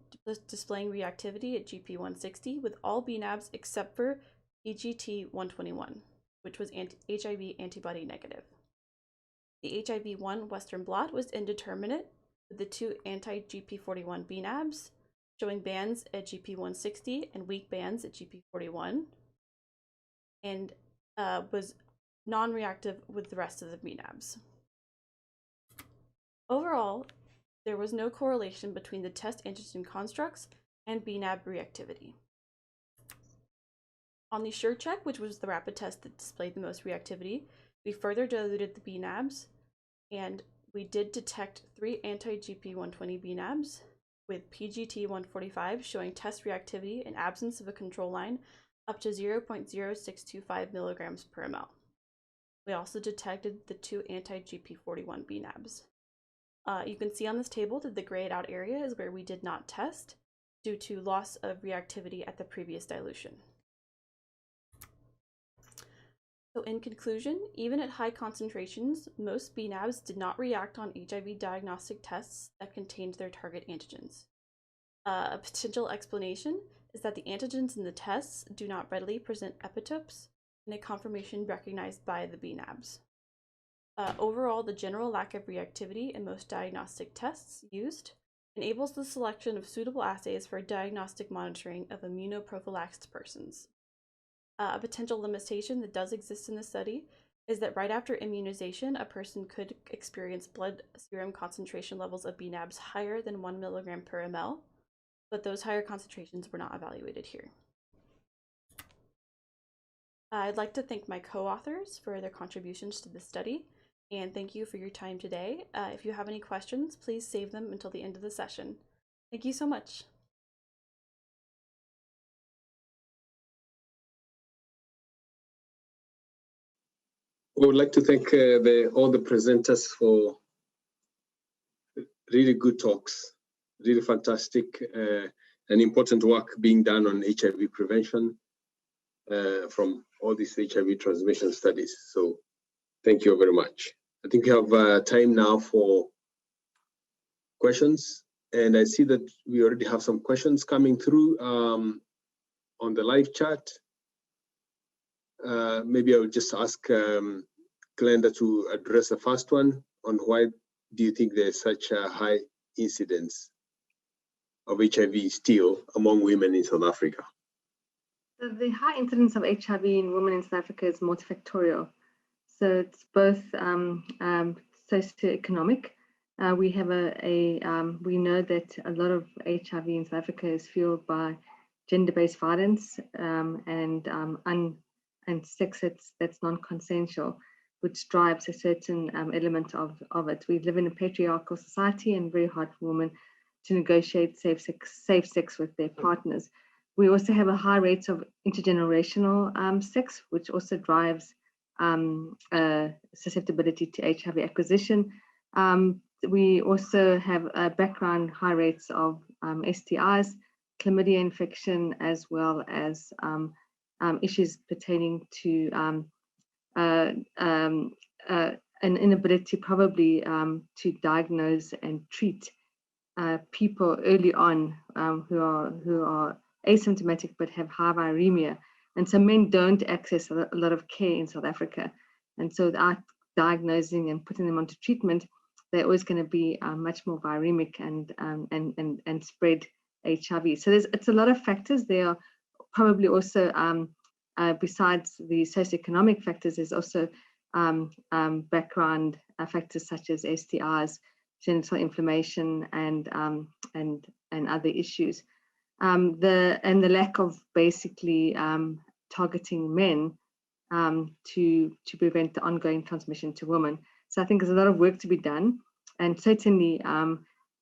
displaying reactivity at GP160 with all bNAbs except for PGT121, which was HIV antibody negative. The HIV-1 Western blot was indeterminate with the 2 anti-GP41 bNAbs, showing bands at GP160 and weak bands at GP41, and was non-reactive with the rest of the bNAbs. Overall, there was no correlation between the test antigen constructs and bNAb reactivity. On the SureCheck, which was the rapid test that displayed the most reactivity, we further diluted the bNAbs, and we did detect 3 anti-GP120 bNAbs, with PGT145 showing test reactivity in absence of a control line up to 0.0625 milligrams per ml. We also detected the 2 anti-GP41 bNAbs. You can see on this table that the grayed out area is where we did not test due to loss of reactivity at the previous dilution. So in conclusion, even at high concentrations, most bNAbs did not react on HIV diagnostic tests that contained their target antigens. A potential explanation is that the antigens in the tests do not readily present epitopes in a conformation recognized by the bNAbs. Overall, the general lack of reactivity in most diagnostic tests used enables the selection of suitable assays for diagnostic monitoring of immunoprophylaxed persons. A potential limitation that does exist in the study is that right after immunization, a person could experience blood serum concentration levels of bNAbs higher than 1 milligram per ml, but those higher concentrations were not evaluated here. I'd like to thank my co-authors for their contributions to this study, and thank you for your time today. If you have any questions, please save them until the end of the session. Thank you so much. We would like to thank all the presenters for really good talks, really fantastic and important work being done on HIV prevention from all these HIV transmission studies. So thank you very much. I think we have time now for questions, and I see that we already have some questions coming through on the live chat. Maybe I will just ask Glenda to address the first one on why do you think there's such a high incidence of HIV still among women in South Africa? So the high incidence of HIV in women in South Africa is multifactorial. So it's both socioeconomic. We have we know that a lot of HIV in South Africa is fueled by gender-based violence and sex that's non-consensual, which drives a certain element of it. We live in a patriarchal society, and very hard for women to negotiate safe sex with their partners. We also have a high rate of intergenerational sex, which also drives susceptibility to HIV acquisition. We also have background high rates of STIs, chlamydia infection, as well as issues pertaining to an inability probably to diagnose and treat people early on who are asymptomatic but have high viremia. And so men don't access a lot of care in South Africa. And so without diagnosing and putting them onto treatment, they're always going to be much more viremic and spread HIV. So it's a lot of factors. There are probably also, besides the socioeconomic factors, there's also background factors such as STIs, genital inflammation, and other issues. The lack of basically targeting men to prevent the ongoing transmission to women. So I think there's a lot of work to be done, and certainly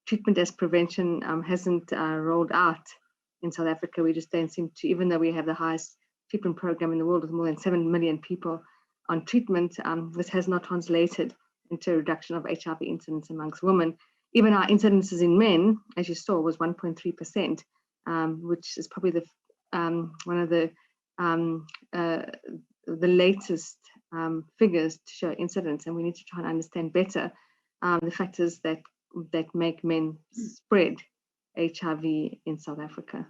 treatment as prevention hasn't rolled out in South Africa. We just don't seem to, even though we have the highest treatment program in the world with more than 7 million people on treatment, this has not translated into a reduction of HIV incidence amongst women. Even our incidences in men, as you saw, was 1.3%, which is probably the one of the latest figures to show incidence, and we need to try and understand better the factors that make men spread HIV in South Africa.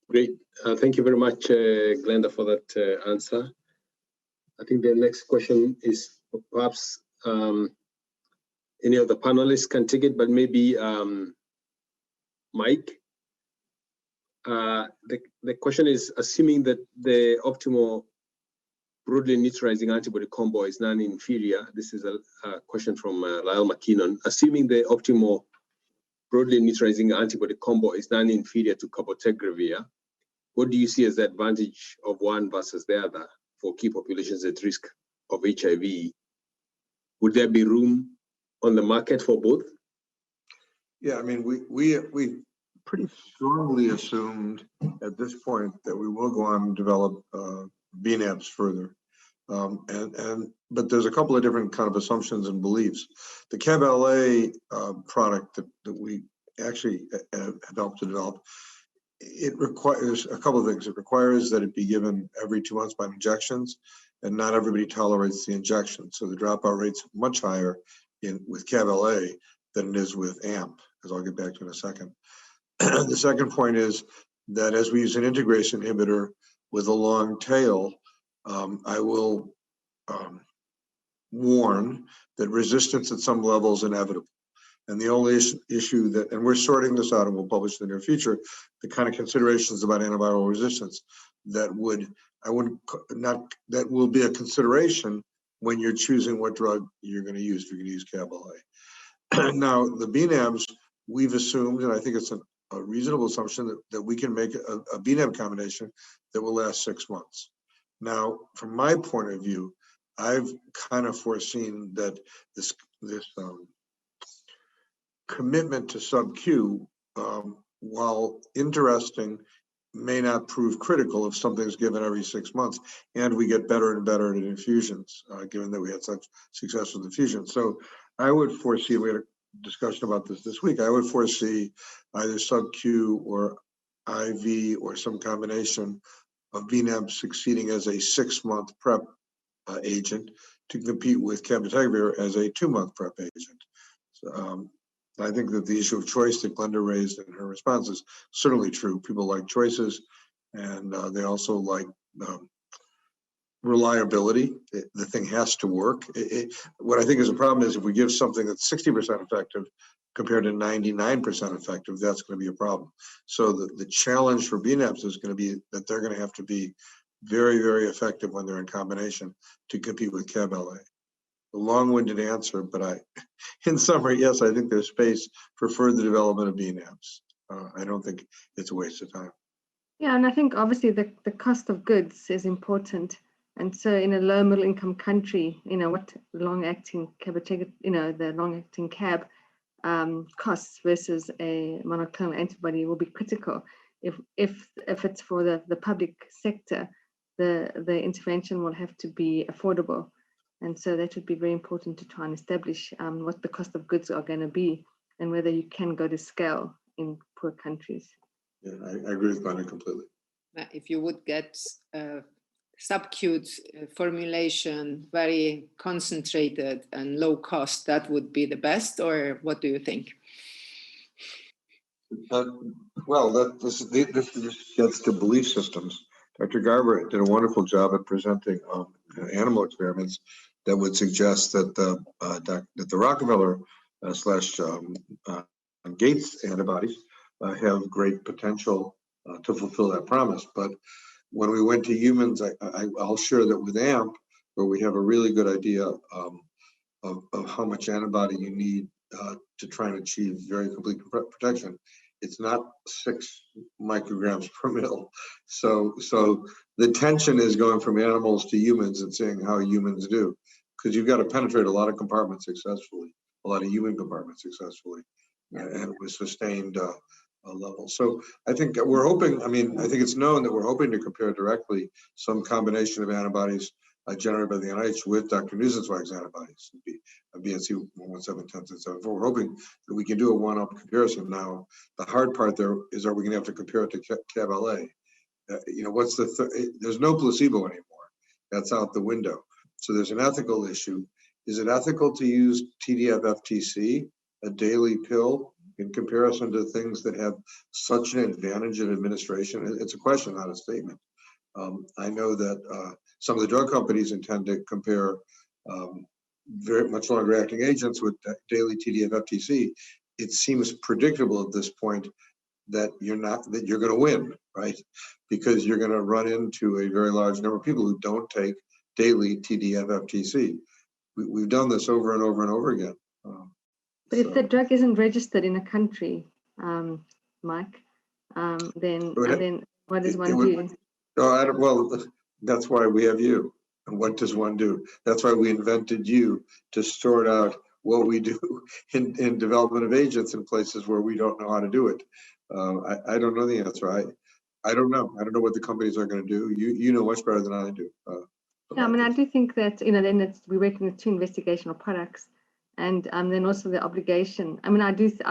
Great. Thank you very much, Glenda, for that answer. I think the next question is perhaps any of the panelists can take it, but maybe Mike. The question is, assuming that the optimal broadly neutralizing antibody combo is non-inferior, this is a question from Lyle McKinnon, assuming the optimal broadly neutralizing antibody combo is non-inferior to cabotegravir, what do you see as the advantage of one versus the other for key populations at risk of HIV? Would there be room on the market for both? Yeah, I mean, we pretty strongly assumed at this point that we will go on and develop bNAbs further. But there's a couple of different kind of assumptions and beliefs. The CAB-LA product that we actually have helped to develop, it requires a couple of things. It requires that it be given every 2 months by injections, and not everybody tolerates the injection. So the dropout rate's much higher with CAB-LA than it is with AMP, as I'll get back to in a second. The second point is that as we use an integrase inhibitor with a long tail, I will warn that resistance at some level is inevitable. And the only issue that, and we're sorting this out and we'll publish in the near future, the kind of considerations about antiviral resistance that that will be a consideration when you're choosing what drug you're going to use, if you're going to use CAB-LA. Now, the bNAbs, we've assumed, and I think it's a reasonable assumption, that we can make a bNAb combination that will last 6 months. Now, from my point of view, I've kind of foreseen that this commitment to sub-Q, while interesting, may not prove critical if something's given every 6 months, and we get better and better at infusions, given that we had such success with infusions. So I would foresee, we had a discussion about this week, I would foresee either sub-Q or IV or some combination of bNAb succeeding as a 6-month prep agent to compete with cabotegravir as a 2-month prep agent. So, I think that the issue of choice that Glenda raised in her response is certainly true. People like choices, and they also like reliability. The thing has to work. What I think is a problem is if we give something that's 60% effective compared to 99% effective, that's going to be a problem. So the challenge for bNAbs is going to be that they're going to have to be very, very effective when they're in combination to compete with CAB-LA. A long-winded answer, but in summary, yes, I think there's space for further development of bNAbs. I don't think it's a waste of time. Yeah, and I think obviously the cost of goods is important And so in a low middle income country, what long-acting cabotegravir, the long-acting cab costs versus a monoclonal antibody will be critical. If it's for the public sector, the intervention will have to be affordable. And so that would be very important to try and establish what the cost of goods are going to be and whether you can go to scale in poor countries. Yeah, I agree with Glenda completely. If you would get subcute formulation, very concentrated and low cost, that would be the best, or what do you think? Well, this gets to belief systems. Dr. Garber did a wonderful job at presenting animal experiments that would suggest that the Rockefeller / Gates antibodies have great potential to fulfill that promise. But when we went to humans, I'll share that with AMP, where we have a really good idea of how much antibody you need to try and achieve very complete protection. It's not 6 micrograms per mil. So the tension is going from animals to humans and seeing how humans do, because you've got to penetrate a lot of compartments successfully, a lot of human compartments successfully, and with sustained level. So I think we're hoping, I think it's known that we're hoping to compare directly some combination of antibodies generated by the NIH with Dr. Nussenzweig's antibodies, BNC 1171074. We're hoping that we can do a one-up comparison. Now, the hard part there is, are we going to have to compare it to CAB-LA? There's no placebo anymore. That's out the window. So there's an ethical issue. Is it ethical to use TDF-FTC, a daily pill, in comparison to things that have such an advantage in administration? It's a question, not a statement. I know that some of the drug companies intend to compare very much longer acting agents with daily TDF-FTC. It seems predictable at this point that you're going to win, right? Because you're going to run into a very large number of people who don't take daily TDF-FTC. We've done this over and over and over again. But if the drug isn't registered in a country, Mike, then what does one do? Well, that's why we have you. And what does one do? That's why we invented you, to sort out what we do in development of agents in places where we don't know how to do it. I don't know the answer. I don't know. I don't know what the companies are going to do. You know much better than I do. Yeah, I do think that then we're working with 2 investigational products, and then also the obligation. I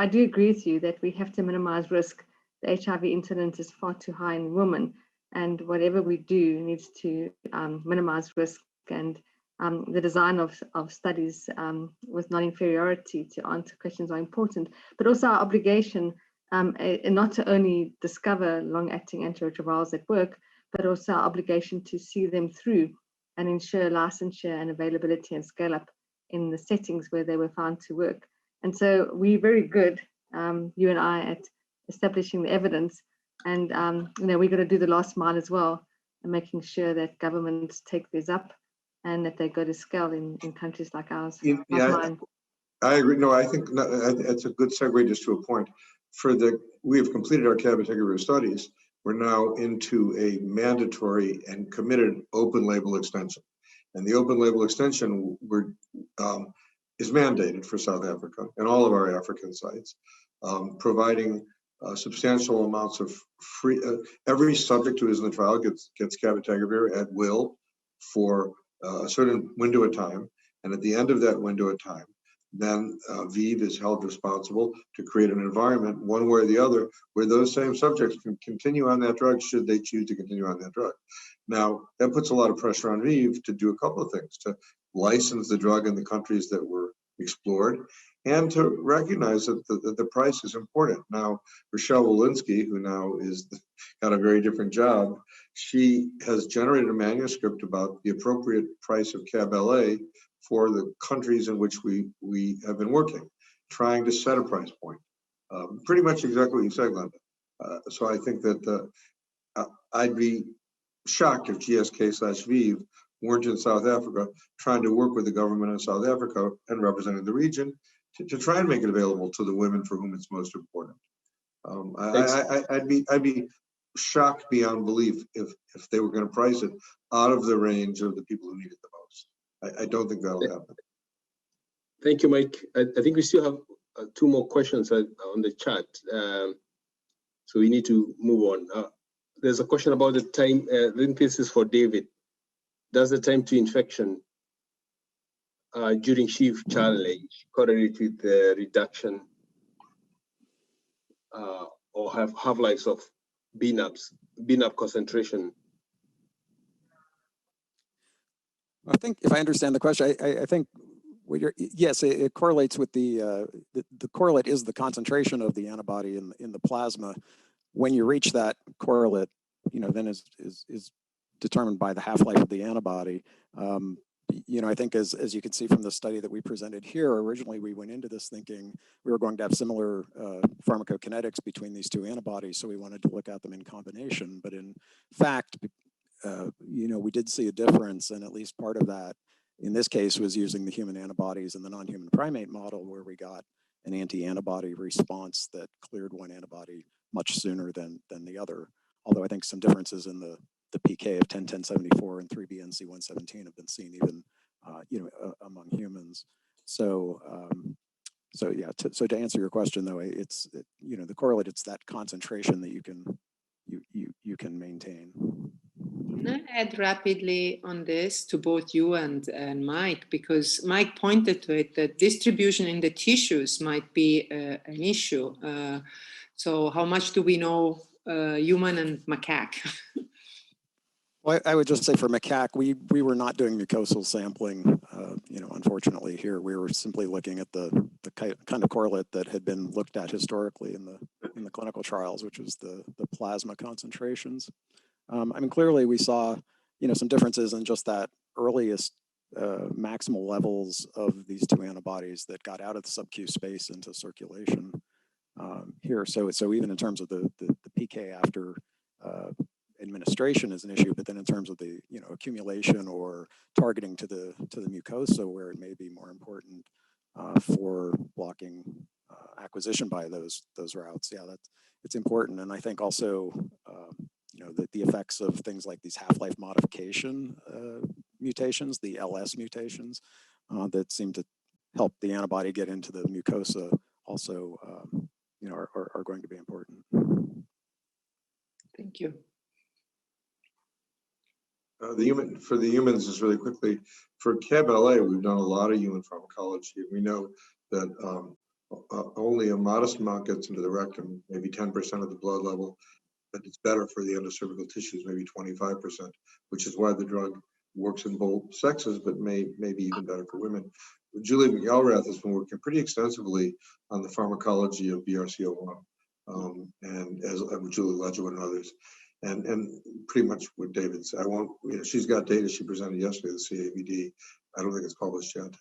do agree with you that we have to minimize risk. The HIV incidence is far too high in women, and whatever we do needs to minimize risk. And the design of studies with non-inferiority to answer questions are important, but also our obligation not to only discover long-acting antiretrovirals at work, but also our obligation to see them through and ensure licensure and availability and scale up in the settings where they were found to work. And so we're very good, you and I, at establishing the evidence. And we're going to do the last mile as well, and making sure that governments take this up and that they go to scale in countries like ours. Yeah, I agree. No, I think that's a good segue just to a point. We have completed our cabotegravir studies. We're now into a mandatory and committed open label extension. And the open label extension is mandated for South Africa and all of our African sites, providing substantial amounts of free. Every subject who is in the trial gets cabotegravir at will for a certain window of time, and at the end of that window of time, then ViiV is held responsible to create an environment, one way or the other, where those same subjects can continue on that drug should they choose to continue on that drug. Now, that puts a lot of pressure on ViiV to do a couple of things: to license the drug in the countries that were explored, and to recognize that the price is important. Now, Rochelle Walensky, who now got a very different job, she has generated a manuscript about the appropriate price of CAB-LA for the countries in which we have been working, trying to set a price point. Pretty much exactly what you said, Glenda. So I think that I'd be shocked if GSK/ViiV weren't in South Africa trying to work with the government in South Africa and representing the region to try and make it available to the women for whom it's most important. I'd be shocked beyond belief if they were going to price it out of the range of the people who need it the most. I don't think that'll happen. Thank you, Mike. I think we still have 2 more questions on the chat. So we need to move on. There's a question about the time, this is for David. Does the time to infection during Shiv challenge correlate with the reduction or have half-lives of bNAb concentration? I think if I understand the question, I think yes, it correlates with the correlate is the concentration of the antibody in the plasma. When you reach that correlate, then is determined by the half-life of the antibody. I think as you can see from the study that we presented here, originally we went into this thinking we were going to have similar pharmacokinetics between these 2 antibodies, so we wanted to look at them in combination. But in fact, we did see a difference, and at least part of that, in this case, was using the human antibodies in the non-human primate model, where we got an anti-antibody response that cleared one antibody much sooner than the other. Although I think some differences in the PK of 10-1074 and 3BNC117 have been seen even among humans. So yeah, so to answer your question though, it's the correlate, it's that concentration that you can maintain. Can I add rapidly on this to both you and Mike, because Mike pointed to it that distribution in the tissues might be an issue. So how much do we know human and macaque? Well, I would just say for macaque, we were not doing mucosal sampling. Unfortunately here, we were simply looking at the kind of correlate that had been looked at historically in the clinical trials, which was the plasma concentrations. Clearly we saw, some differences in just that earliest maximal levels of these 2 antibodies that got out of the sub-Q space into circulation here. So even in terms of the PK after administration is an issue, but then in terms of the accumulation or targeting to the mucosa, where it may be more important for blocking acquisition by those routes, yeah, it's important. And I think also the effects of things like these half-life modification mutations, the LS mutations, that seem to help the antibody get into the mucosa also are going to be important. Thank you. For the humans, just really quickly, for CAB-LA, we've done a lot of human pharmacology. We know that only a modest amount gets into the rectum, maybe 10% of the blood level, but it's better for the endocervical tissues, maybe 25%, which is why the drug works in both sexes, but may be even better for women. Julie McElrath has been working pretty extensively on the pharmacology of BRCA1, and as with Julie Ledgerwood and others. And pretty much what David said. I won't, she's got data she presented yesterday, the CAVD. I don't think it's published yet.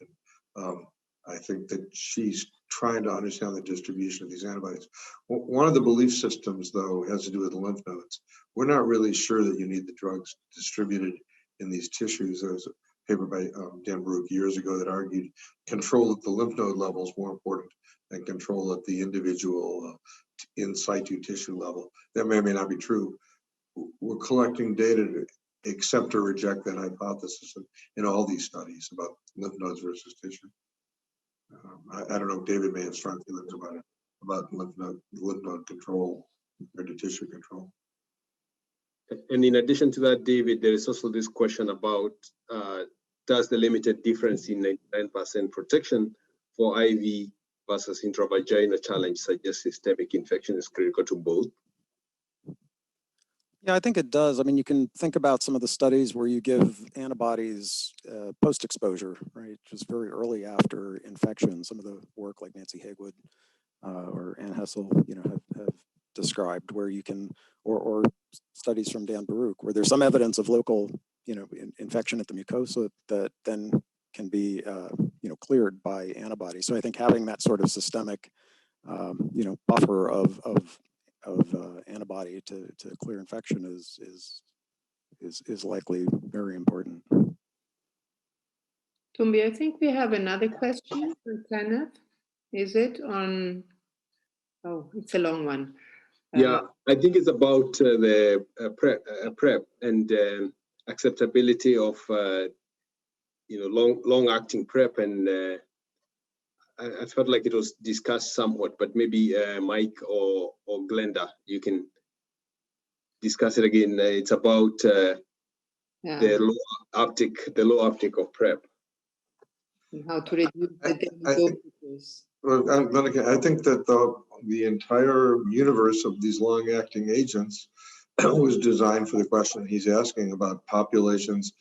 And, I think that she's trying to understand the distribution of these antibodies. One of the belief systems, though, has to do with the lymph nodes. We're not really sure that you need the drugs distributed in these tissues. There was a paper by Dan Baruch years ago that argued control at the lymph node level is more important than control at the individual in situ tissue level. That may or may not be true. We're collecting data to accept or reject that hypothesis in all these studies about lymph nodes versus tissue. I don't know if David may have strong feelings about lymph node control compared to tissue control. And in addition to that, David, there is also this question about does the limited difference in 99% protection for IV versus intravaginal challenge suggest systemic infection is critical to both? Yeah, I think it does. You can think about some of the studies where you give antibodies post-exposure, right, just very early after infection. Some of the work like Nancy Haywood or Ann Hessel, have described where you can, or studies from Dan Baruch, where there's some evidence of local, infection at the mucosa that then can be, cleared by antibodies. So I think having that sort of systemic, buffer of antibody to clear infection is likely very important. Tumbi, I think we have another question for Kenneth. Is it on? Oh, it's a long one. Yeah, I think it's about the PrEP and acceptability of long-acting PrEP, and I felt like it was discussed somewhat, but maybe Mike or Glenda, you can discuss it again. It's about the low uptake of PrEP. And how to reduce the dosages. Well, I think that the entire universe of these long-acting agents was designed for the question he's asking about populations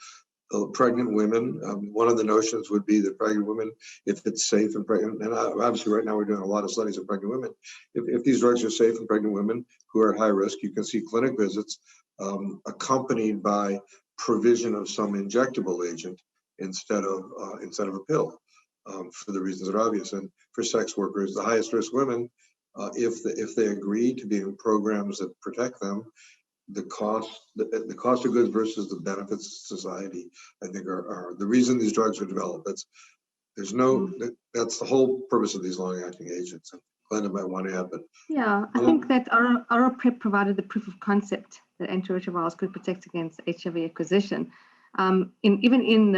of pregnant women. One of the notions would be that pregnant women, if it's safe and pregnant, and obviously right now we're doing a lot of studies of pregnant women. If these drugs are safe in pregnant women who are at high risk, you can see clinic visits accompanied by provision of some injectable agent instead of a pill. For the reasons that are obvious. And for sex workers, the highest risk women, if they agree to be in programs that protect them, the cost of goods versus the benefits to society, I think are the reason these drugs are developed. That's the whole purpose of these long-acting agents. And Glenda might want to add, but yeah, I think that oral PrEP provided the proof of concept that antiretrovirals could protect against HIV acquisition. Even in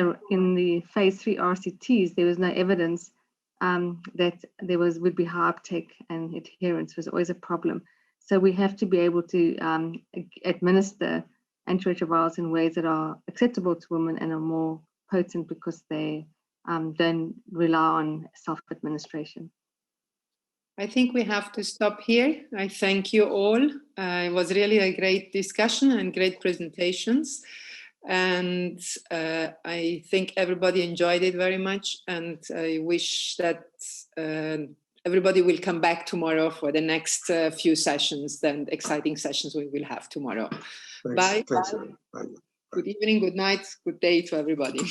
the phase 3 RCTs, there was no evidence that there would be high uptake, and adherence was always a problem. So we have to be able to administer antiretrovirals in ways that are acceptable to women and are more potent because they don't rely on self-administration. I think we have to stop here. I thank you all. It was really a great discussion and great presentations. And I think everybody enjoyed it very much, and I wish that everybody will come back tomorrow for the next few sessions, and exciting sessions we will have tomorrow. thanks. Bye. Bye. Good evening, good night, good day to everybody.